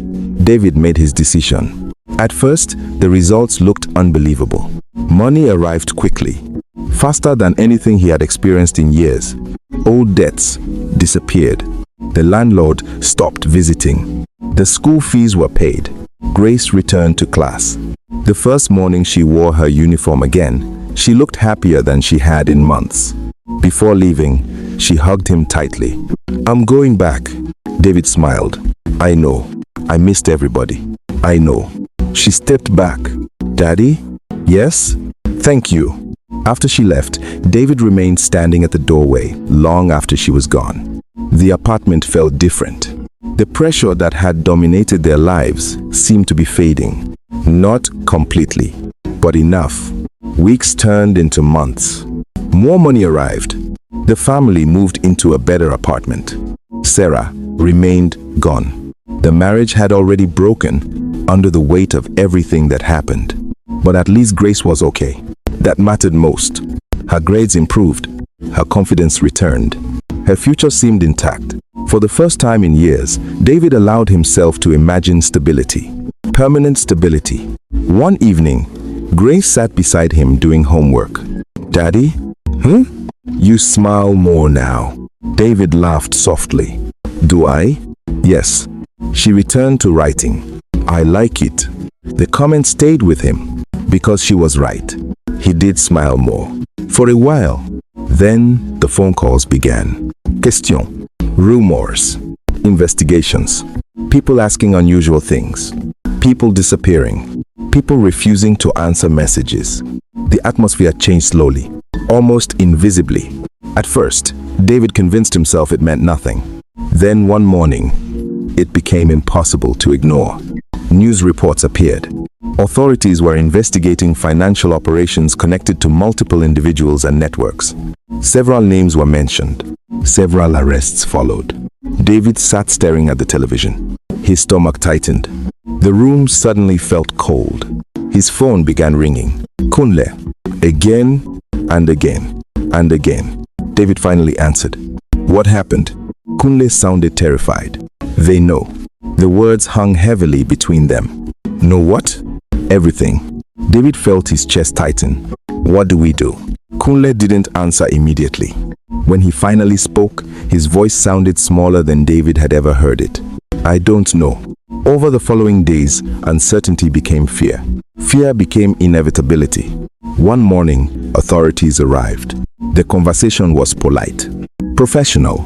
David made his decision. At first, the results looked unbelievable. Money arrived quickly, faster than anything he had experienced in years. Old debts disappeared. The landlord stopped visiting. The school fees were paid. Grace returned to class. The first morning she wore her uniform again, she looked happier than she had in months. Before leaving, she hugged him tightly. "I'm going back." David smiled. "I know. I missed everybody. I know." She stepped back. "Daddy?" "Yes?" "Thank you." After she left, David remained standing at the doorway long after she was gone. The apartment felt different. The pressure that had dominated their lives seemed to be fading. Not completely, but enough. Weeks turned into months. More money arrived. The family moved into a better apartment. Sarah remained gone. The marriage had already broken under the weight of everything that happened. But at least Grace was okay. That mattered most. Her grades improved. Her confidence returned. Her future seemed intact. For the first time in years, David allowed himself to imagine stability. permanent stability. One evening, Grace sat beside him doing homework. "Daddy? You smile more now." David laughed softly. "Do I?" "Yes." She returned to writing. "I like it." The comment stayed with him because she was right. He did smile more. For a while. Then the phone calls began. Question. Rumors. Investigations. People asking unusual things. People disappearing. People refusing to answer messages. The atmosphere changed slowly, almost invisibly. At first, David convinced himself it meant nothing. Then one morning, it became impossible to ignore. News reports appeared. Authorities were investigating financial operations connected to multiple individuals and networks. Several names were mentioned. Several arrests followed. David sat staring at the television. His stomach tightened. The room suddenly felt cold. His phone began ringing. Kunle. Again and again and again. David finally answered. "What happened?" Kunle sounded terrified. "They know." The words hung heavily between them. "Know what?" "Everything." David felt his chest tighten. "What do we do?" Kunle didn't answer immediately. When he finally spoke, his voice sounded smaller than David had ever heard it. "I don't know." Over the following days, uncertainty became fear. Fear became inevitability. One morning, authorities arrived. The conversation was polite, professional,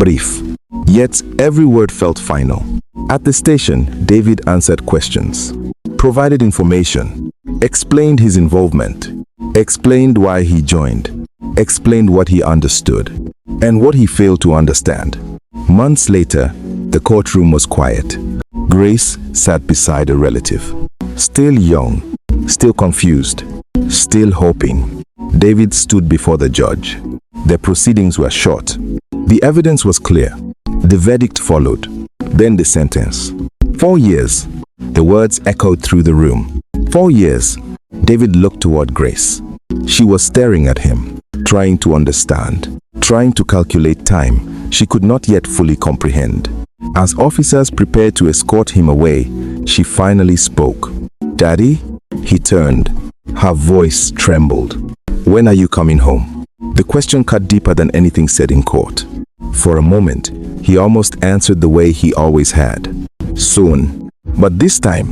brief. Yet every word felt final. At the station, David answered questions, provided information, explained his involvement, explained why he joined, explained what he understood, and what he failed to understand. Months later, the courtroom was quiet. Grace sat beside a relative, still young, still confused, still hoping. David stood before the judge. The proceedings were short. The evidence was clear. The verdict followed. Then the sentence. 4 years. The words echoed through the room. 4 years. David looked toward Grace. She was staring at him, trying to understand, trying to calculate time she could not yet fully comprehend. As officers prepared to escort him away, she finally spoke. "Daddy?" He turned. Her voice trembled. "When are you coming home?" The question cut deeper than anything said in court. For a moment, he almost answered the way he always had. "Soon." But this time,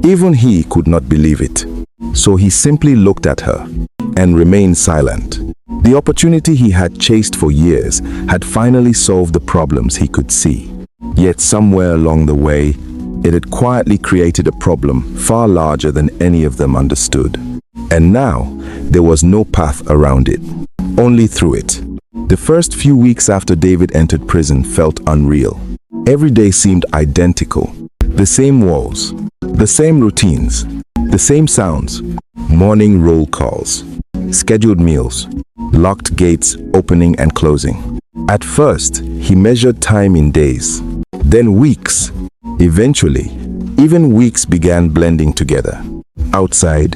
even he could not believe it. So he simply looked at her and remained silent. The opportunity he had chased for years had finally solved the problems he could see. Yet somewhere along the way, it had quietly created a problem far larger than any of them understood. And now, there was no path around it, only through it. The first few weeks after David entered prison felt unreal. Every day seemed identical. The same walls, the same routines, the same sounds. Morning roll calls, scheduled meals, locked gates opening and closing. At first, he measured time in days, then weeks. Eventually, even weeks began blending together. Outside,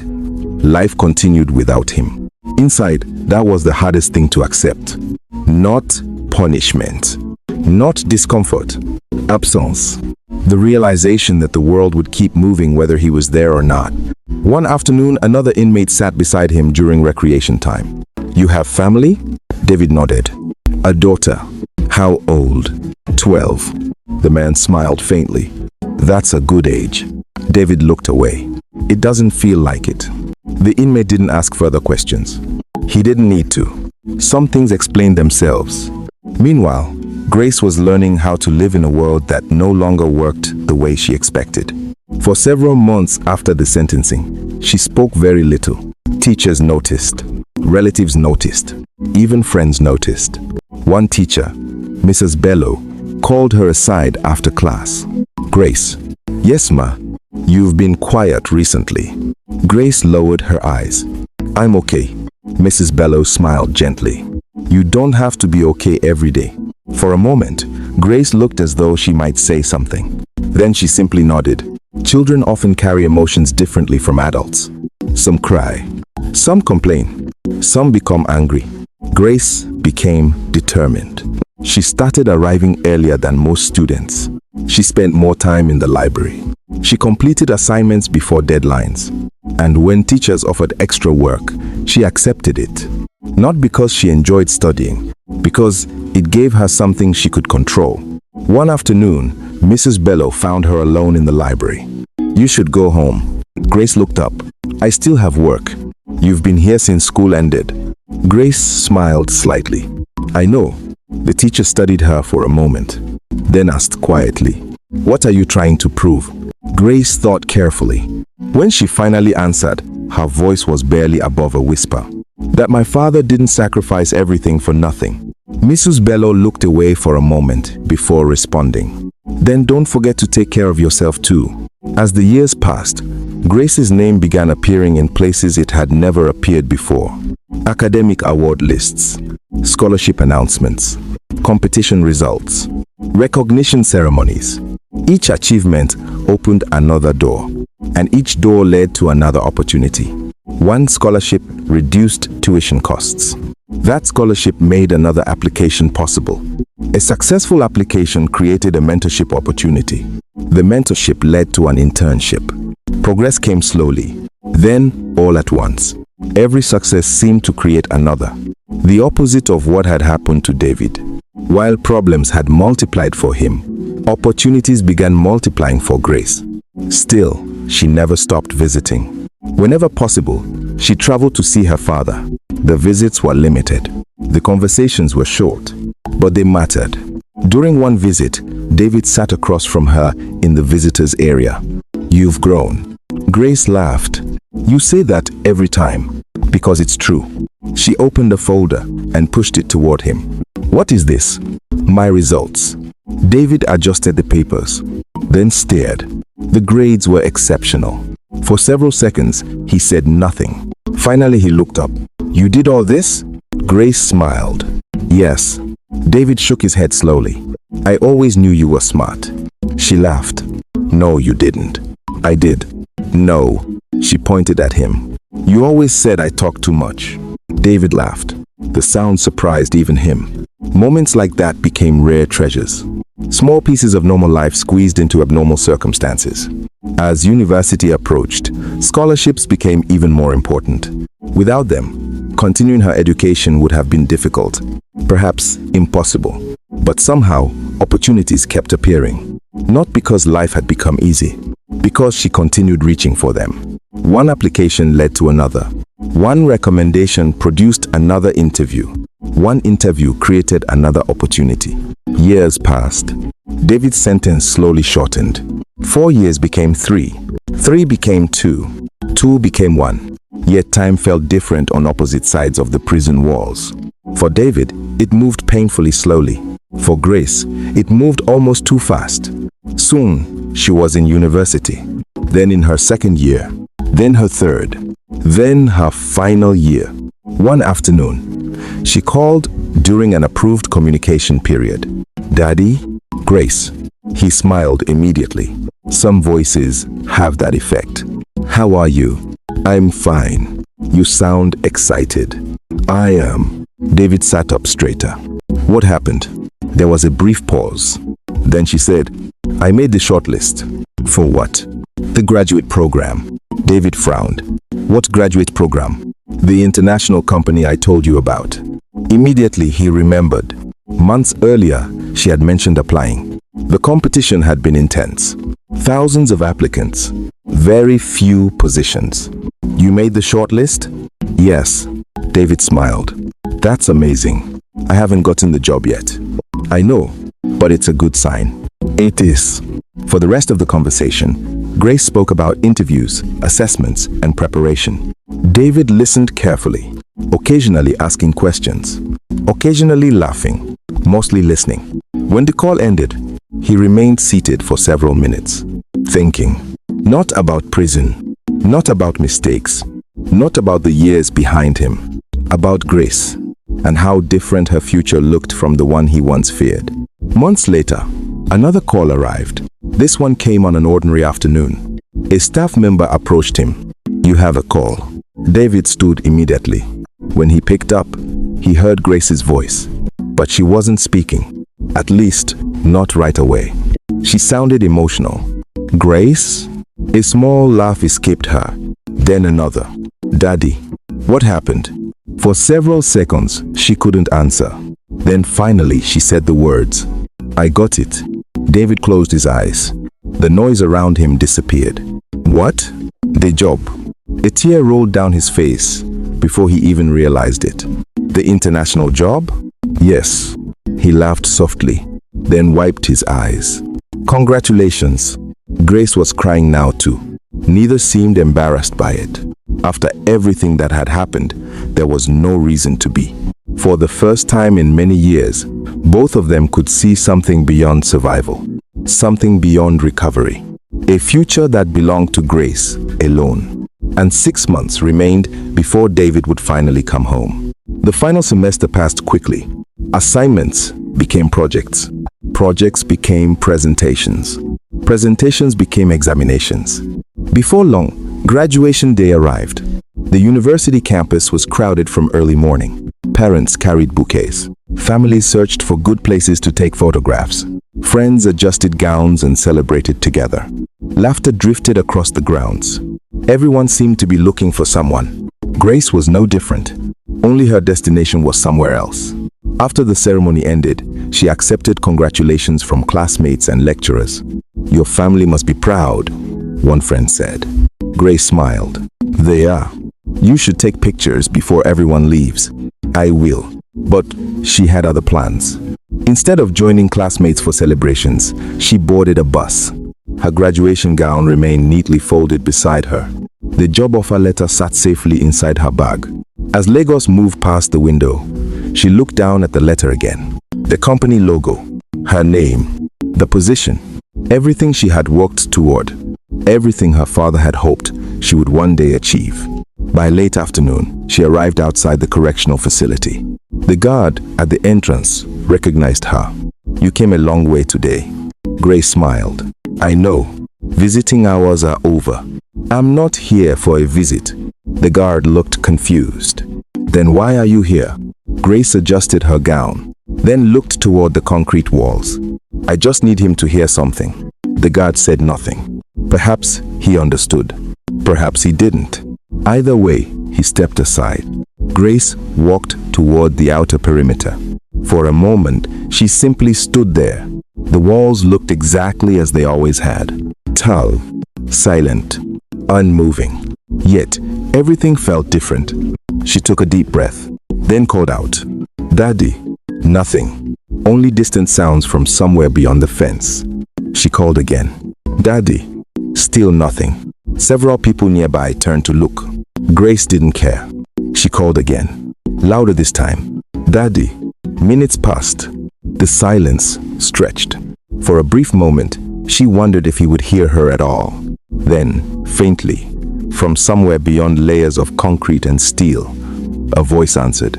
life continued without him. Inside, that was the hardest thing to accept. Not punishment, not discomfort, absence. The realization that the world would keep moving whether he was there or not. One afternoon, another inmate sat beside him during recreation time. "You have family?" David nodded. "A daughter." "How old?" 12. The man smiled faintly. "That's a good age." David looked away. "It doesn't feel like it." The inmate didn't ask further questions. He didn't need to. Some things explained themselves. Meanwhile, Grace was learning how to live in a world that no longer worked the way she expected. For several months after the sentencing, she spoke very little. Teachers noticed. Relatives noticed. Even friends noticed. One teacher, Mrs. Bello, called her aside after class. "Grace." "Yes, ma. You've been quiet recently." Grace lowered her eyes. "I'm okay." Mrs. Bello smiled gently. "You don't have to be okay every day." For a moment, Grace looked as though she might say something. Then she simply nodded. Children often carry emotions differently from adults. Some cry. Some complain. Some become angry. Grace became determined. She started arriving earlier than most students. She spent more time in the library. She completed assignments before deadlines. And when teachers offered extra work, she accepted it. Not because she enjoyed studying, because it gave her something she could control. One afternoon, Mrs. Bello found her alone in the library. "You should go home." Grace looked up. "I still have work. You've been here since school ended." Grace smiled slightly. "I know." The teacher studied her for a moment, then asked quietly, "What are you trying to prove?" Grace thought carefully. When she finally answered, her voice was barely above a whisper. "That my father didn't sacrifice everything for nothing." Mrs. Bello looked away for a moment before responding. "Then don't forget to take care of yourself too." As the years passed, Grace's name began appearing in places it had never appeared before. Academic award lists, scholarship announcements, competition results, recognition ceremonies. Each achievement opened another door, and each door led to another opportunity. One scholarship reduced tuition costs. That scholarship made another application possible. A successful application created a mentorship opportunity. The mentorship led to an internship. Progress came slowly, then all at once. Every success seemed to create another. The opposite of what had happened to David. While problems had multiplied for him, opportunities began multiplying for Grace. Still, she never stopped visiting. Whenever possible, she traveled to see her father. The visits were limited. The conversations were short, but they mattered. During one visit, David sat across from her in the visitors' area. "You've grown." Grace laughed. "You say that every time." "Because it's true." She opened a folder and pushed it toward him. "What is this?" "My results." David adjusted the papers, then stared. The grades were exceptional. For several seconds, he said nothing. Finally, he looked up. "You did all this?" Grace smiled. "Yes." David shook his head slowly. "I always knew you were smart." She laughed. "No, you didn't." "I did." "No." She pointed at him. "You always said I talked too much." David laughed. The sound surprised even him. Moments like that became rare treasures. Small pieces of normal life squeezed into abnormal circumstances. As university approached, scholarships became even more important. Without them, continuing her education would have been difficult, perhaps impossible. But somehow, opportunities kept appearing. Not because life had become easy, because she continued reaching for them. One application led to another. One recommendation produced another interview. One interview created another opportunity. Years passed. David's sentence slowly shortened. 4 years became 3. 3 became 2. 2 became 1. Yet time felt different on opposite sides of the prison walls. For David, it moved painfully slowly. For Grace, it moved almost too fast. Soon, she was in university. Then in her second year. Then her third. Then her final year. One afternoon, she called during an approved communication period. "Daddy?" "Grace." He smiled immediately. Some voices have that effect. "How are you?" "I'm fine." "You sound excited." "I am." David sat up straighter. "What happened?" There was a brief pause. Then she said, "I made the shortlist." "For what?" "The graduate program." David frowned. "What graduate program?" "The international company I told you about." Immediately he remembered. Months earlier, she had mentioned applying. The competition had been intense. Thousands of applicants. Very few positions. "You made the shortlist?" "Yes." David smiled. "That's amazing. I haven't gotten the job yet." "I know, but it's a good sign." "It is." For the rest of the conversation, Grace spoke about interviews, assessments, and preparation. David listened carefully, occasionally asking questions, occasionally laughing, mostly listening. When the call ended, he remained seated for several minutes, thinking. Not about prison, not about mistakes, not about the years behind him, about Grace, and how different her future looked from the one he once feared. Months later, another call arrived. This one came on an ordinary afternoon. A staff member approached him. "You have a call." David stood immediately. When he picked up, he heard Grace's voice. but she wasn't speaking. At least, not right away. She sounded emotional. Grace? A small laugh escaped her. Then another. Daddy. What happened? For several seconds, she couldn't answer. Then finally, she said the words. I got it. David closed his eyes. The noise around him disappeared. What? The job. A tear rolled down his face before he even realized it. The international job? Yes. He laughed softly, then wiped his eyes. Congratulations. Grace was crying now too. Neither seemed embarrassed by it. After everything that had happened, there was no reason to be. For the first time in many years, both of them could see something beyond survival, something beyond recovery, a future that belonged to Grace alone. And 6 months remained before David would finally come home. The final semester passed quickly. Assignments became projects. Projects became presentations. Presentations became examinations. Before long, graduation day arrived. The university campus was crowded from early morning. Parents carried bouquets. Families searched for good places to take photographs. Friends adjusted gowns and celebrated together. Laughter drifted across the grounds. Everyone seemed to be looking for someone. Grace was no different. Only her destination was somewhere else. After the ceremony ended, she accepted congratulations from classmates and lecturers. Your family must be proud, one friend said. Grace smiled. They are. You should take pictures before everyone leaves. I will. But she had other plans. Instead of joining classmates for celebrations, she boarded a bus. Her graduation gown remained neatly folded beside her. The job offer letter sat safely inside her bag. As Lagos moved past the window, she looked down at the letter again. The company logo, her name, the position, everything she had worked toward, everything her father had hoped she would one day achieve. By late afternoon, she arrived outside the correctional facility. The guard at the entrance recognized her. You came a long way today. Grace smiled. I know. Visiting hours are over. I'm not here for a visit. The guard looked confused. Then why are you here? Grace adjusted her gown, then looked toward the concrete walls. I just need him to hear something. The guard said nothing. Perhaps he understood. Perhaps he didn't. Either way, he stepped aside. Grace walked toward the outer perimeter. For a moment, she simply stood there. The walls looked exactly as they always had. Tall, silent, unmoving. Yet, everything felt different. She took a deep breath, then called out, Daddy. Nothing. Only distant sounds from somewhere beyond the fence. She called again. Daddy. Still nothing. Several people nearby turned to look. Grace didn't care. She called again, louder this time. Daddy. Minutes passed. The silence stretched. For a brief moment, she wondered if he would hear her at all. Then, faintly, from somewhere beyond layers of concrete and steel, a voice answered.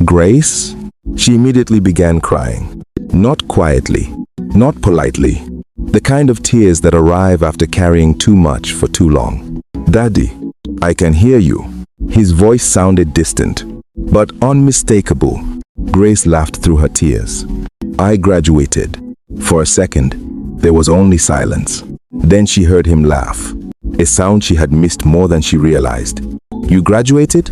Grace? She immediately began crying. Not quietly, not politely. The kind of tears that arrive after carrying too much for too long. Daddy, I can hear you. His voice sounded distant, but unmistakable. Grace laughed through her tears. I graduated. For a second, there was only silence. Then she heard him laugh, a sound she had missed more than she realized. You graduated?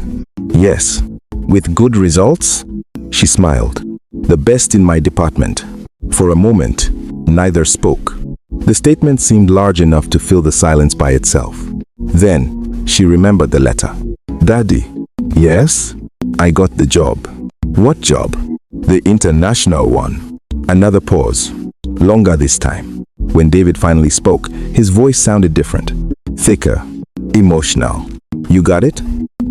Yes. With good results? She smiled. The best in my department. For a moment, neither spoke. The statement seemed large enough to fill the silence by itself. Then, she remembered the letter. Daddy. Yes? I got the job. What job? The international one. Another pause. Longer this time. When David finally spoke, his voice sounded different. Thicker. Emotional. You got it?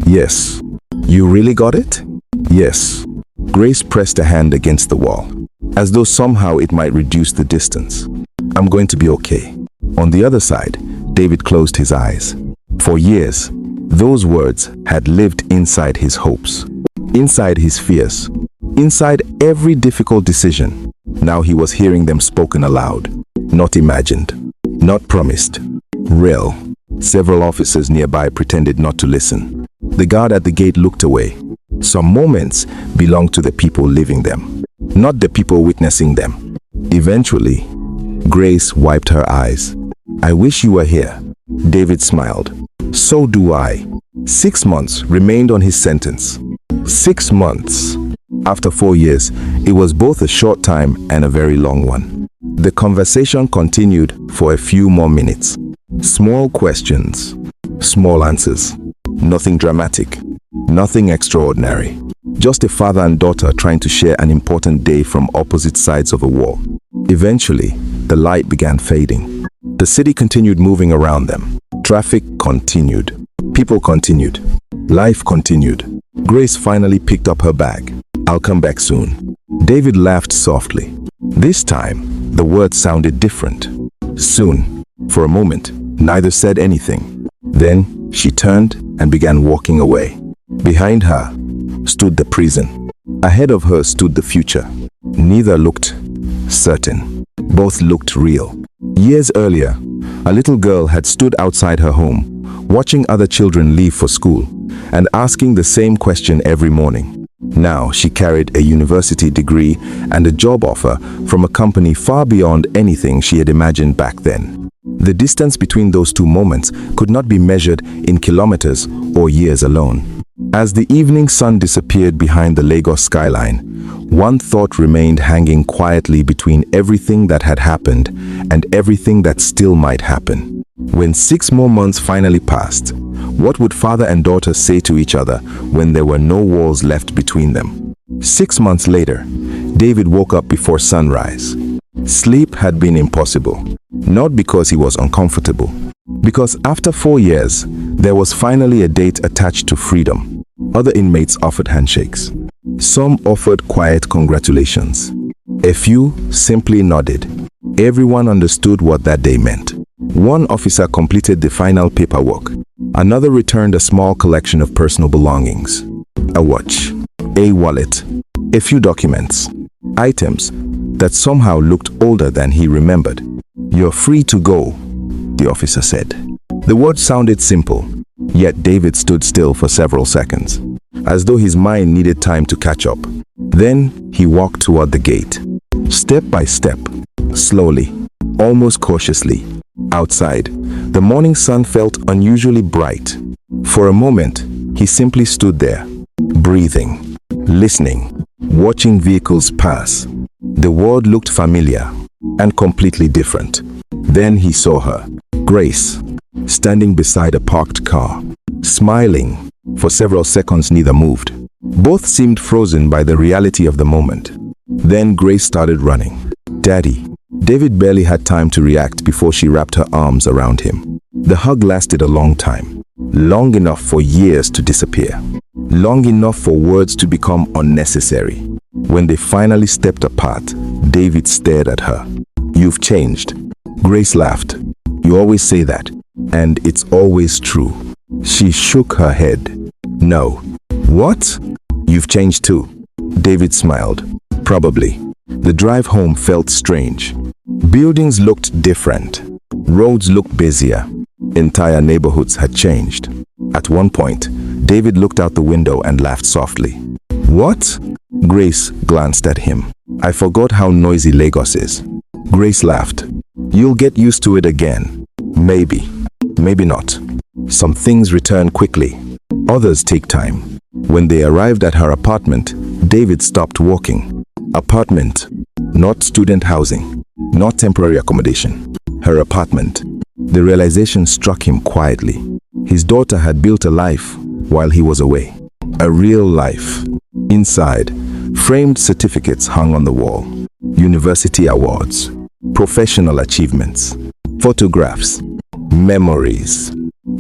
Yes. You really got it? Yes. Grace pressed a hand against the wall, as though somehow it might reduce the distance. I'm going to be okay. On the other side, David closed his eyes. For years, those words had lived inside his hopes, inside his fears, inside every difficult decision. Now he was hearing them spoken aloud, not imagined, not promised, real. Several officers nearby pretended not to listen. The guard at the gate looked away. Some moments belonged to the people living them. not the people witnessing them. Eventually, Grace wiped her eyes. "I wish you were here." David smiled. "So do I." 6 months remained on his sentence. 6 months. After 4 years, it was both a short time and a very long one. The conversation continued for a few more minutes. Small questions, small answers. Nothing dramatic, nothing extraordinary. Just a father and daughter trying to share an important day from opposite sides of a wall. Eventually, the light began fading. The city continued moving around them. Traffic continued. People continued. Life continued. Grace finally picked up her bag. "I'll come back soon." David laughed softly. This time, the words sounded different. Soon. For a moment, neither said anything. Then, she turned and began walking away. Behind her stood the prison. Ahead of her stood the future. Neither looked certain. Both looked real. Years earlier, a little girl had stood outside her home, watching other children leave for school, and asking the same question every morning. Now she carried a university degree and a job offer from a company far beyond anything she had imagined back then. The distance between those two moments could not be measured in kilometers or years alone. As the evening sun disappeared behind the Lagos skyline, one thought remained hanging quietly between everything that had happened and everything that still might happen. When 6 more months finally passed, what would father and daughter say to each other when there were no walls left between them? 6 months later, David woke up before sunrise. Sleep had been impossible, not because he was uncomfortable, because after 4 years, there was finally a date attached to freedom. Other inmates offered handshakes. Some offered quiet congratulations. A few simply nodded. Everyone understood what that day meant. One officer completed the final paperwork. Another returned a small collection of personal belongings. A watch, a wallet, a few documents, items that somehow looked older than he remembered. "You're free to go," the officer said. The words sounded simple, yet David stood still for several seconds, as though his mind needed time to catch up. Then he walked toward the gate. Step by step, slowly, almost cautiously. Outside, the morning sun felt unusually bright. For a moment, he simply stood there, breathing, listening, watching vehicles pass. The world looked familiar and completely different. Then he saw her, Grace, standing beside a parked car, smiling. For several seconds, neither moved. Both seemed frozen by the reality of the moment. Then Grace started running. "Daddy." David barely had time to react before she wrapped her arms around him. The hug lasted a long time, long enough for years to disappear, long enough for words to become unnecessary. When they finally stepped apart, David stared at her. "You've changed." Grace laughed. "You always say that, and it's always true." She shook her head. "No." "What?" "You've changed too." David smiled. "Probably." The drive home felt strange. Buildings looked different. Roads looked busier. Entire neighborhoods had changed. At one point, David looked out the window and laughed softly. "What?" Grace glanced at him. "I forgot how noisy Lagos is." Grace laughed. "You'll get used to it again. Maybe. Maybe not. Some things return quickly. Others take time." When they arrived at her apartment, David stopped walking. Apartment, not student housing, not temporary accommodation. Her apartment. The realization struck him quietly. His daughter had built a life while he was away. A real life. Inside, framed certificates hung on the wall. University awards, professional achievements, photographs, memories,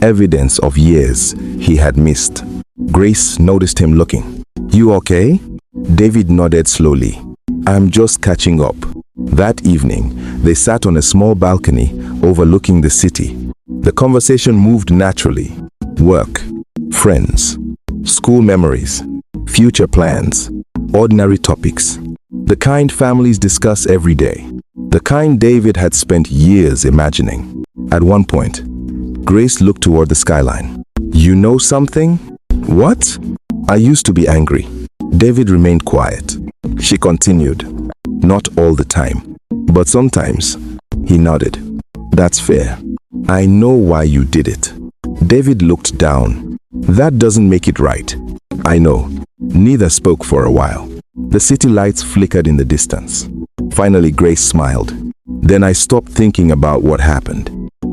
evidence of years he had missed. Grace noticed him looking. "You okay?" David nodded slowly. "I'm just catching up." That evening, they sat on a small balcony overlooking the city. The conversation moved naturally. Work, friends, school memories, future plans, ordinary topics. The kind families discuss every day. The kind David had spent years imagining. At one point, Grace looked toward the skyline. "You know something?" "What?" "I used to be angry." David remained quiet. She continued, "Not all the time, but sometimes." He nodded. "That's fair. I know why you did it." David looked down. "That doesn't make it right." "I know." Neither spoke for a while. The city lights flickered in the distance. Finally, Grace smiled. "Then I stopped thinking about what happened."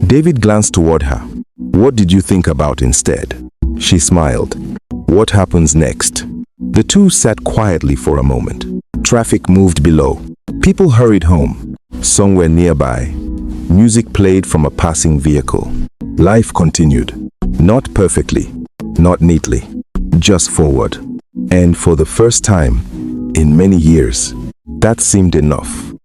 David glanced toward her. "What did you think about instead?" She smiled. "What happens next?" The two sat quietly for a moment. Traffic moved below. People hurried home. Somewhere nearby, music played from a passing vehicle. Life continued. Not perfectly, not neatly, just forward. And for the first time in many years, that seemed enough.